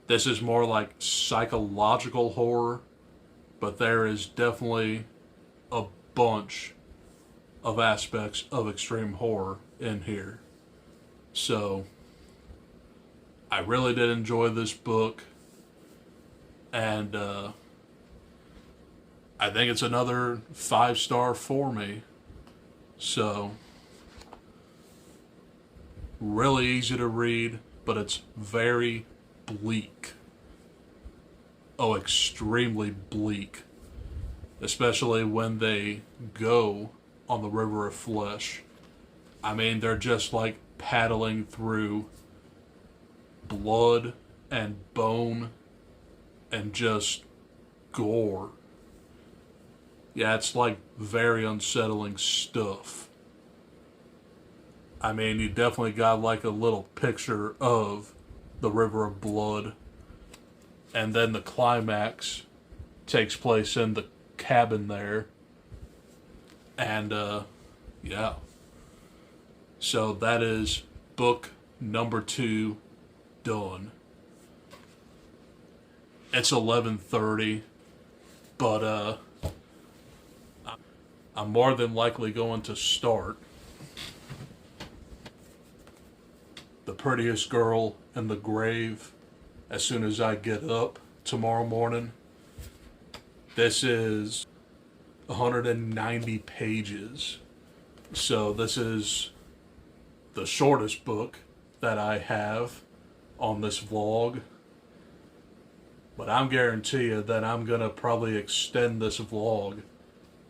this is more like psychological horror, but there is definitely a bunch of aspects of extreme horror in here. So I really did enjoy this book, and I think it's another 5-star for me. So really easy to read, but it's very bleak. Oh, extremely bleak. Especially when they go on the River of Flesh. I mean, they're just like paddling through blood and bone and just gore. Yeah, it's like very unsettling stuff. I mean, you definitely got like a little picture of the River of Blood. And then the climax takes place in the cabin there. And, yeah. So that is book number 2 done. It's 11:30, but, I'm more than likely going to start The Prettiest Girl in the Grave as soon as I get up tomorrow morning. This is 190 pages. So this is the shortest book that I have on this vlog. But I'm guarantee you that I'm going to probably extend this vlog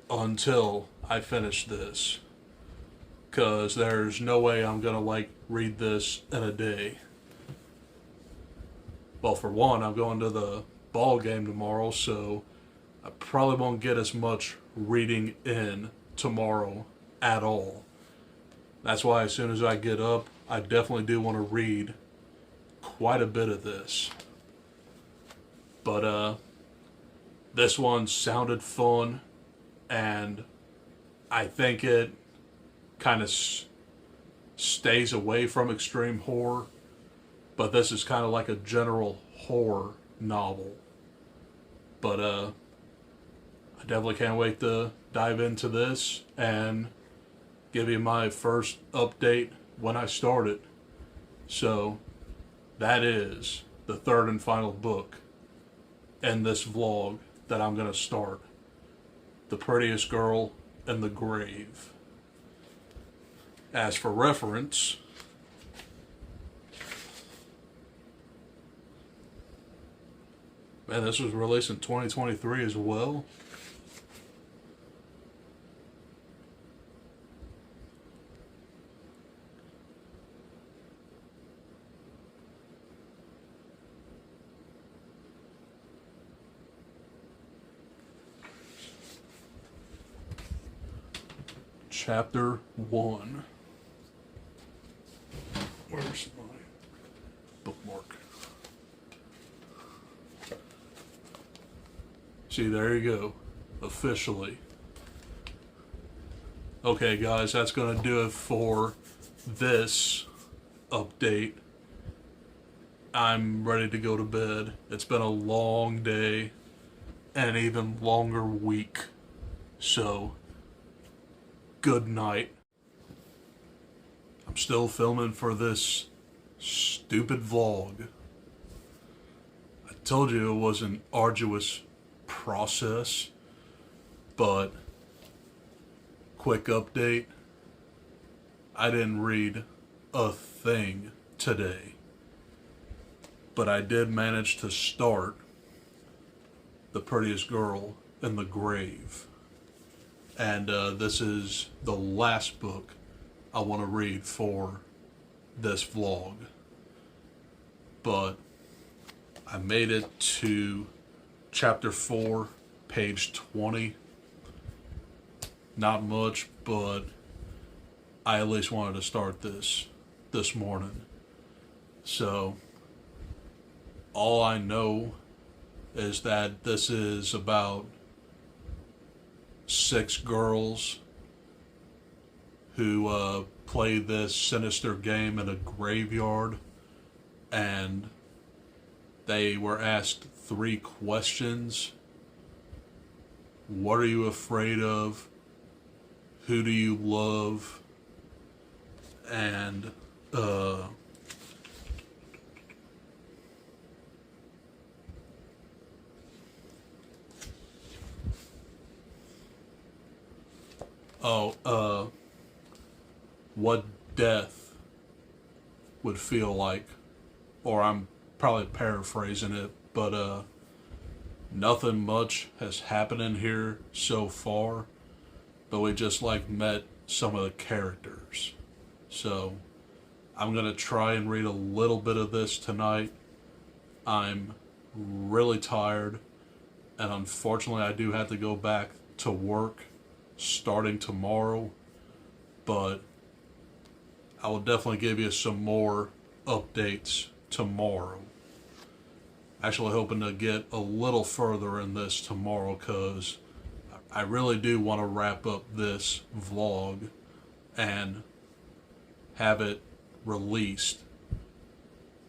until I finish this. Because there's no way I'm going to like read this in a day. Well, for one, I'm going to the ball game tomorrow, so I probably won't get as much reading in tomorrow at all. That's why as soon as I get up, I definitely do want to read quite a bit of this. But this one sounded fun, and I think it kind of stays away from extreme horror, but this is kind of like a general horror novel. But I definitely can't wait to dive into this, and give you my first update when I started. So that is the third and final book in this vlog that I'm going to start. The Prettiest Girl in the Grave. As for reference, man, this was released in 2023 as well. Chapter 1. Where's my bookmark? See, there you go. Officially. Okay, guys, that's going to do it for this update. I'm ready to go to bed. It's been a long day and an even longer week. So, good night. I'm still filming for this stupid vlog. I told you it was an arduous process, but quick update. I didn't read a thing today, but I did manage to start The Prettiest Girl in the Grave. And this is the last book I want to read for this vlog. But I made it to chapter 4, page 20. Not much, but I at least wanted to start this morning. So all I know is that this is about 6 girls who play this sinister game in a graveyard, and they were asked 3 questions. What are you afraid of? Who do you love? And what death would feel like, or I'm probably paraphrasing it, but nothing much has happened in here so far, but we just met some of the characters. So I'm gonna try and read a little bit of this tonight. I'm really tired, and unfortunately I do have to go back to work starting tomorrow, but I will definitely give you some more updates tomorrow. Actually hoping to get a little further in this tomorrow, because I really do want to wrap up this vlog and have it released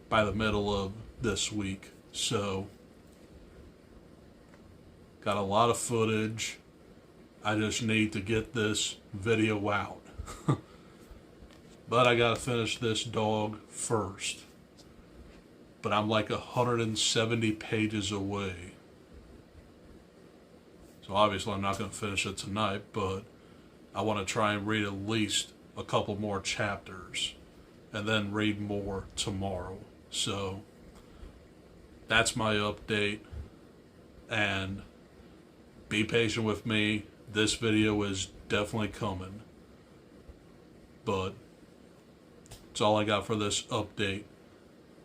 by the middle of this week. So got a lot of footage. I just need to get this video out. But I gotta finish this dog first. But I'm 170 pages away. So obviously I'm not gonna finish it tonight, but I want to try and read at least a couple more chapters and then read more tomorrow. So that's my update, and be patient with me. This video is definitely coming, but that's all I got for this update.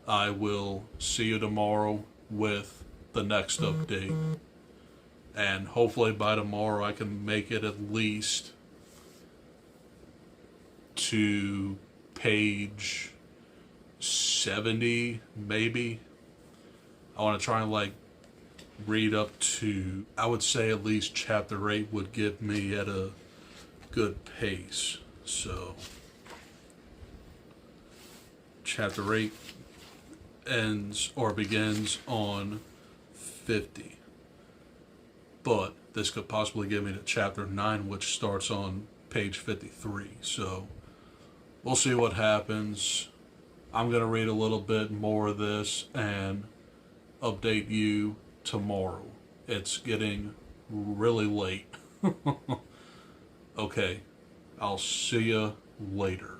I will see you tomorrow with the next update, and hopefully by tomorrow I can make it at least to page 70, maybe. I want to try and read up to, I would say at least chapter 8 would get me at a good pace. So chapter 8 ends or begins on 50, but this could possibly get me to chapter 9, which starts on page 53. So we'll see what happens. I'm going to read a little bit more of this and update you tomorrow. It's getting really late. Okay, I'll see you later.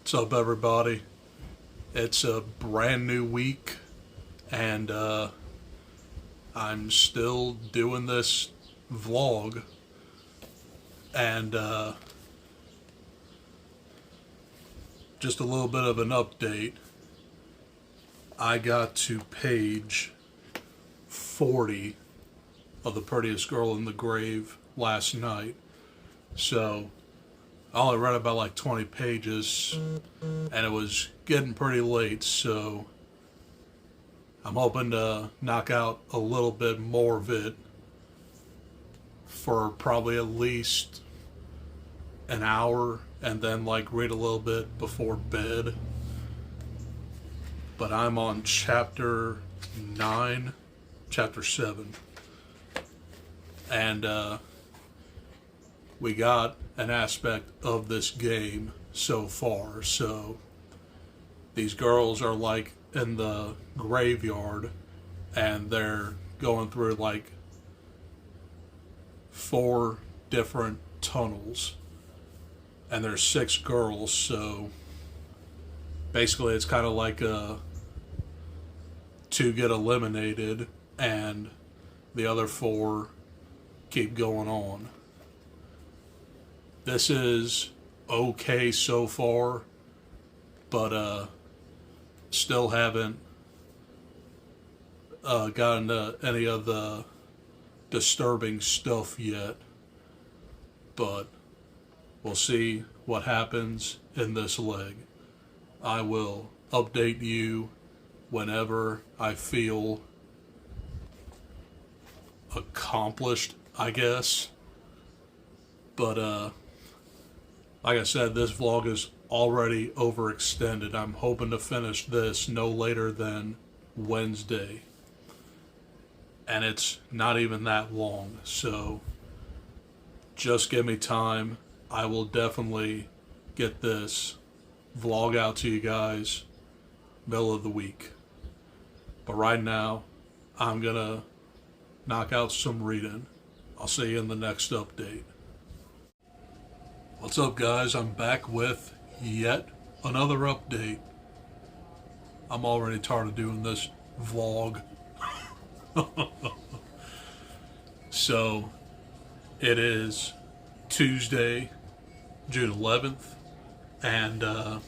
What's up, everybody? It's a brand new week, and I'm still doing this vlog, and just a little bit of an update. I got to page 40 of The Prettiest Girl in the Grave last night, so I only read about like 20 pages, and it was getting pretty late, so I'm hoping to knock out a little bit more of it for probably at least an hour, and then like read a little bit before bed. But I'm on chapter 9, chapter 7, and we got an aspect of this game so far. So these girls are like in the graveyard, and they're going through like 4 different tunnels, and there's 6 girls, so basically it's kind of like 2 get eliminated and the other 4 keep going on. This is okay so far, but still haven't gotten to any of the disturbing stuff yet. But we'll see what happens in this leg. I will update you whenever I feel accomplished, I guess. But like I said, this vlog is already overextended. I'm hoping to finish this no later than Wednesday, and it's not even that long, so just give me time. I will definitely get this vlog out to you guys middle of the week. But right now, I'm gonna knock out some reading. I'll see you in the next update. What's up, guys? I'm back with yet another update. I'm already tired of doing this vlog. So it is Tuesday, June 11th, and I'm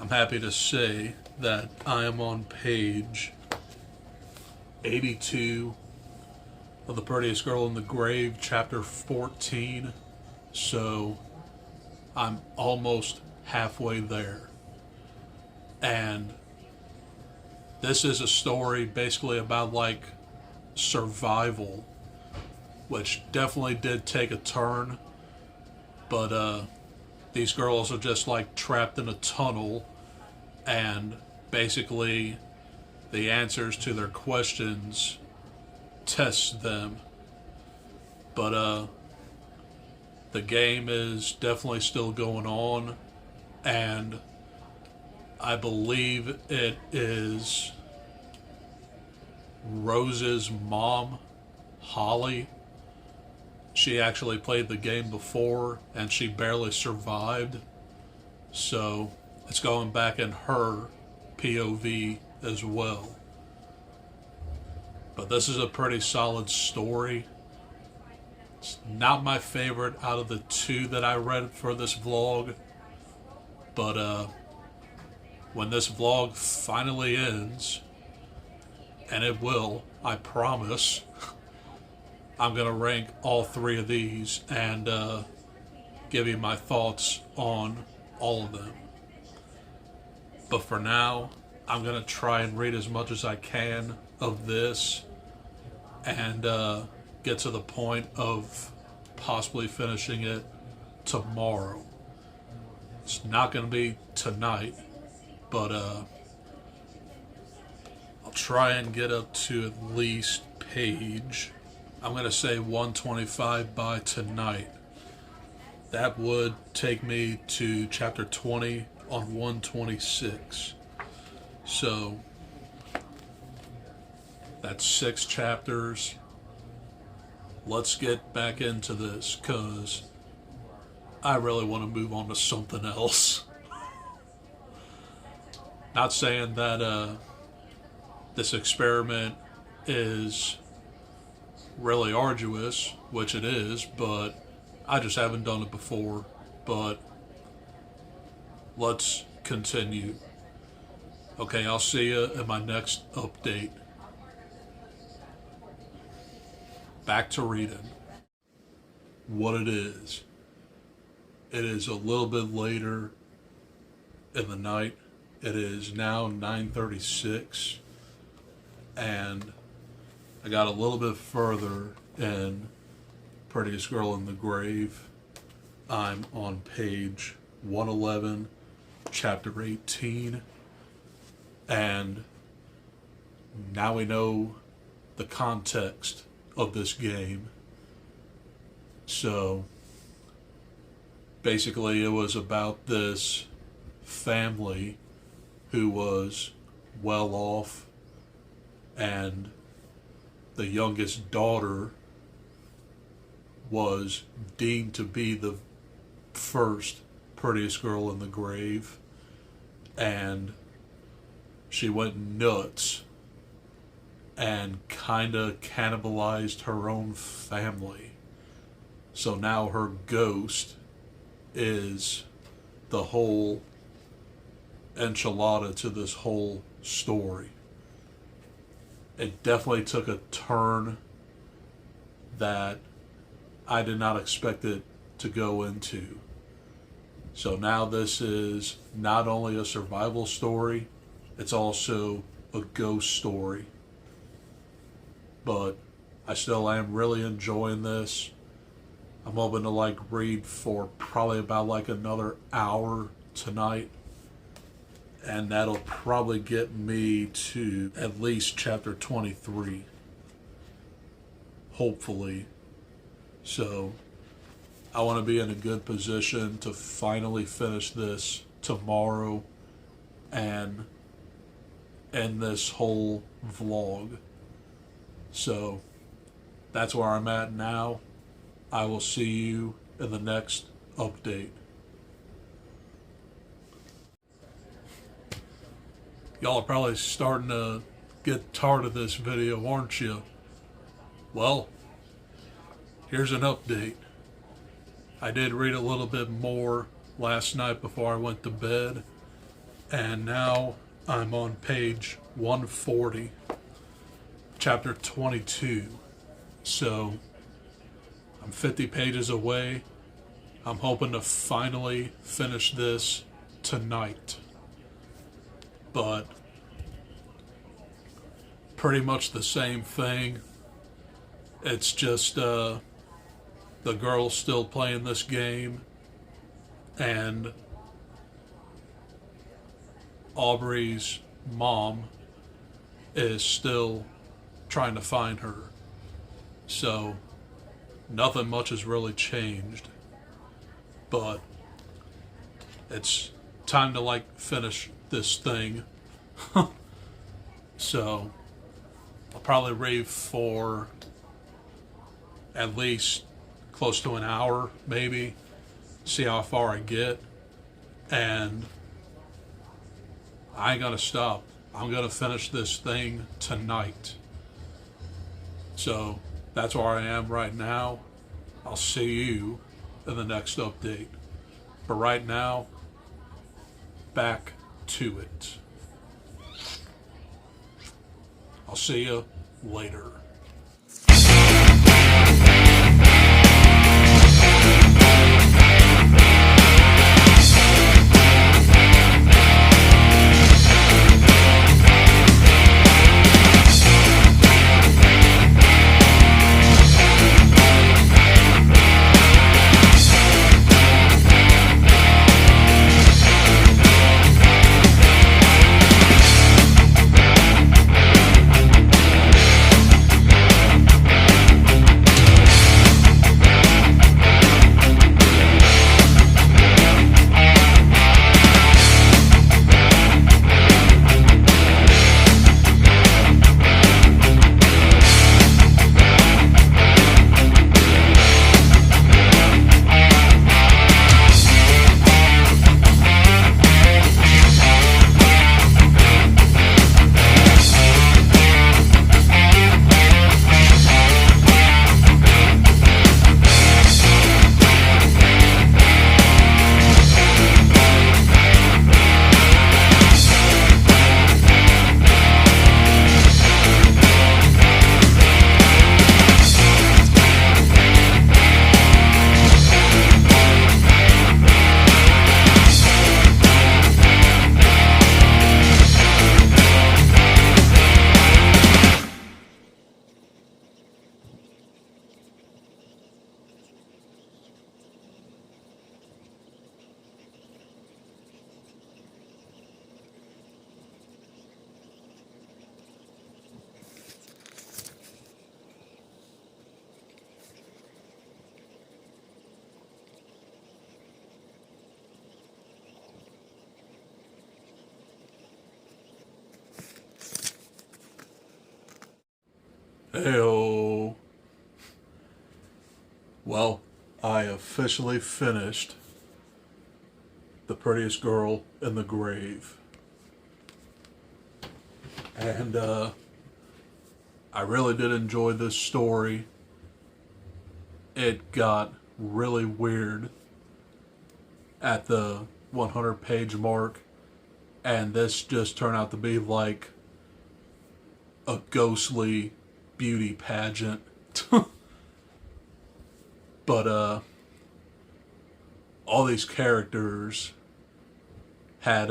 happy to say that I am on page 82 of The Prettiest Girl in the Grave, chapter 14. So I'm almost halfway there. And this is a story basically about like survival, which definitely did take a turn. But these girls are just like trapped in a tunnel, and basically the answers to their questions test them. But the game is definitely still going on, and I believe it is Rose's mom, Holly. She actually played the game before, and she barely survived. So it's going back in her POV as well. But this is a pretty solid story. It's not my favorite out of the 2 that I read for this vlog. But when this vlog finally ends, and it will, I promise, I'm going to rank all 3 of these and give you my thoughts on all of them. But for now, I'm going to try and read as much as I can of this and get to the point of possibly finishing it tomorrow. It's not going to be tonight, but I'll try and get up to at least page I'm going to say 125 by tonight. That would take me to chapter 20 on 126. So that's 6 chapters. Let's get back into this because I really want to move on to something else. Not saying that this experiment is really arduous, which it is, but I just haven't done it before. But let's continue. Okay, I'll see you in my next update. Back to reading. What it is a little bit later in the night. It is now 9:36, and I got a little bit further in Prettiest Girl in the Grave. I'm on page 111, chapter 18, and now we know the context of this game. So basically it was about this family who was well off, and the youngest daughter was deemed to be the first prettiest girl in the grave, and she went nuts and kinda cannibalized her own family. So now her ghost is the whole enchilada to this whole story. It definitely took a turn that I did not expect it to go into. So now this is not only a survival story, it's also a ghost story. But I still am really enjoying this. I'm hoping to read for probably about another hour tonight. And that'll probably get me to at least chapter 23. Hopefully. So I want to be in a good position to finally finish this tomorrow and end this whole vlog. So that's where I'm at now. I will see you in the next update. Y'all are probably starting to get tired of this video, aren't you? Well, here's an update. I did read a little bit more last night before I went to bed, and now I'm on page 140, chapter 22. So I'm 50 pages away. I'm hoping to finally finish this tonight. But pretty much the same thing. It's just the girl's still playing this game, and Aubrey's mom is still trying to find her. So nothing much has really changed, but it's time to finish this thing. So I'll probably rave for at least close to an hour, maybe, see how far I get, and I ain't gonna stop. I'm gonna finish this thing tonight. So that's where I am right now. I'll see you in the next update. But right now, back to it. I'll see you later. Well, I officially finished The Prettiest Girl in the Grave. And I really did enjoy this story. It got really weird at the 100-page mark, and this just turned out to be like a ghostly beauty pageant. But all these characters had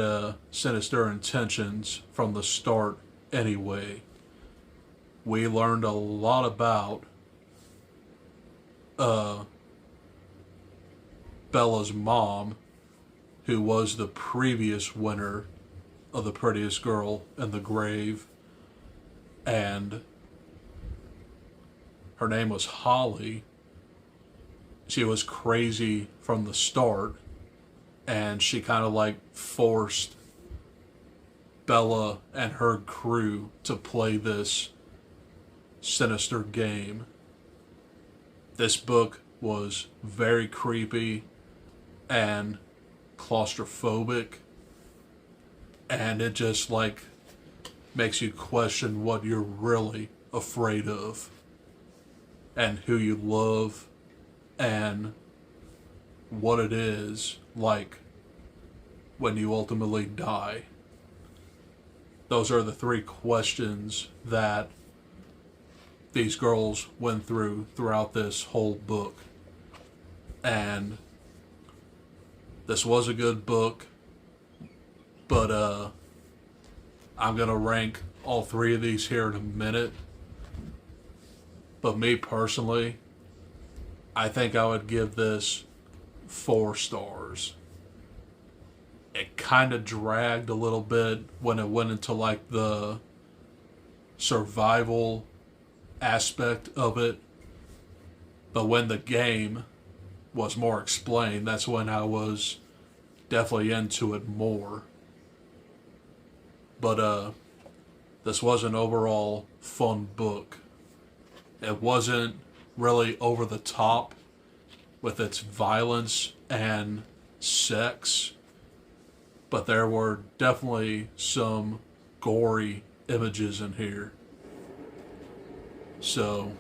sinister intentions from the start anyway. We learned a lot about Bella's mom, who was the previous winner of The Prettiest Girl in the Grave, and her name was Holly. She was crazy from the start, and she kind of like forced Bella and her crew to play this sinister game. This book was very creepy and claustrophobic, and it just like makes you question what you're really afraid of and who you love and what it is like when you ultimately die. Those are the three questions that these girls went throughout this whole book. And this was a good book, but I'm gonna rank all three of these here in a minute. But me personally, I think I would give this 4 stars. It kind of dragged a little bit when it went into like the survival aspect of it. But when the game was more explained, that's when I was definitely into it more. But this was an overall fun book. It wasn't really over the top with its violence and sex, but there were definitely some gory images in here. So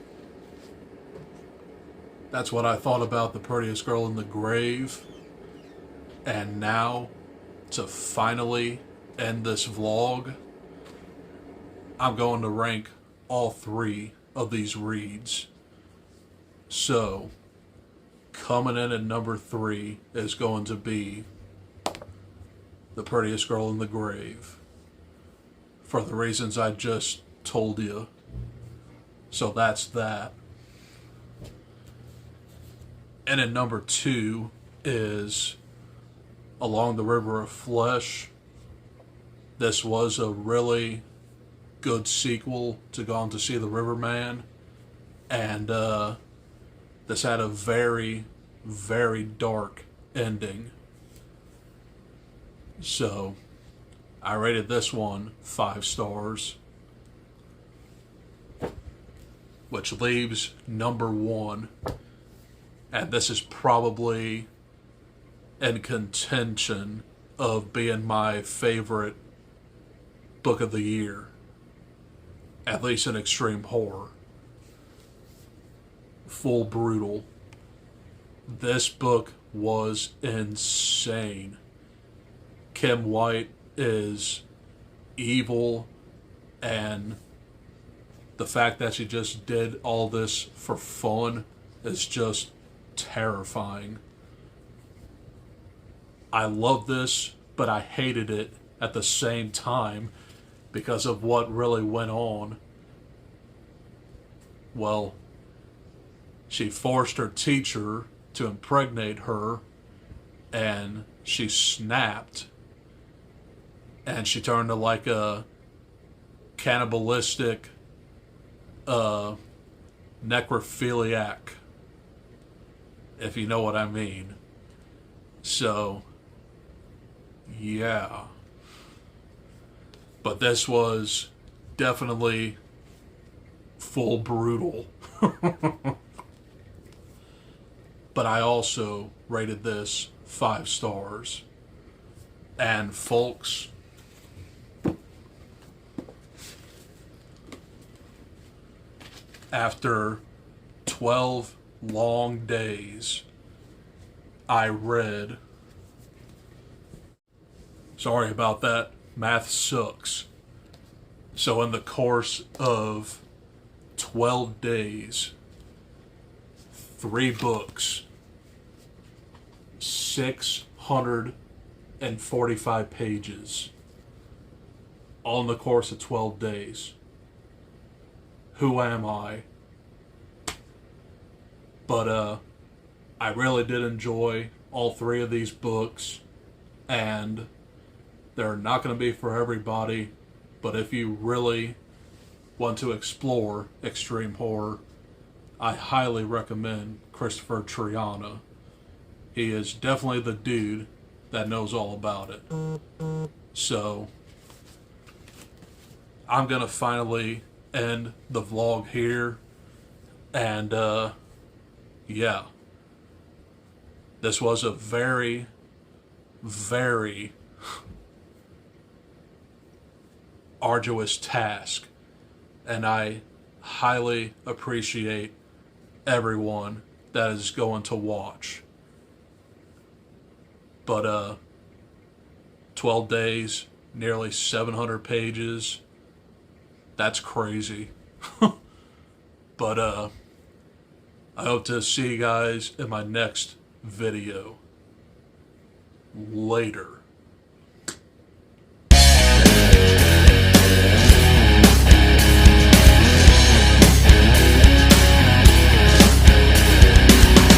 that's what I thought about The Prettiest Girl in the Grave. And now, to finally end this vlog, I'm going to rank all 3 of these reads. So, coming in at number 3 is going to be The Prettiest Girl in the Grave, for the reasons I just told you. So that's that. And at number 2 is Along the River of Flesh. This was a really good sequel to Gone to See the Riverman, and this had a very, very dark ending. So I rated this one 5 stars, which leaves number 1, and this is probably in contention of being my favorite book of the year, at least in extreme horror. Full Brutal. This book was insane. Kim White is evil, and the fact that she just did all this for fun is just terrifying. I love this, but I hated it at the same time because of what really went on. Well, she forced her teacher to impregnate her, and she snapped, and she turned to like a cannibalistic necrophiliac, if you know what I mean. So yeah, but this was definitely full brutal. but I also rated this 5 stars. And folks, after 12 long days, I read, sorry about that, math sucks. So in the course of 12 days, 3 books, 645 pages, all in the course of 12 days. Who am I? But I really did enjoy all 3 of these books, and they're not going to be for everybody, but if you really want to explore extreme horror, I highly recommend Kristopher Triana. He is definitely the dude that knows all about it. So, I'm going to finally end the vlog here, and yeah, this was a very, very arduous task, and I highly appreciate everyone that is going to watch. But 12 days, nearly 700 pages, that's crazy. But I hope to see you guys in my next video. Later.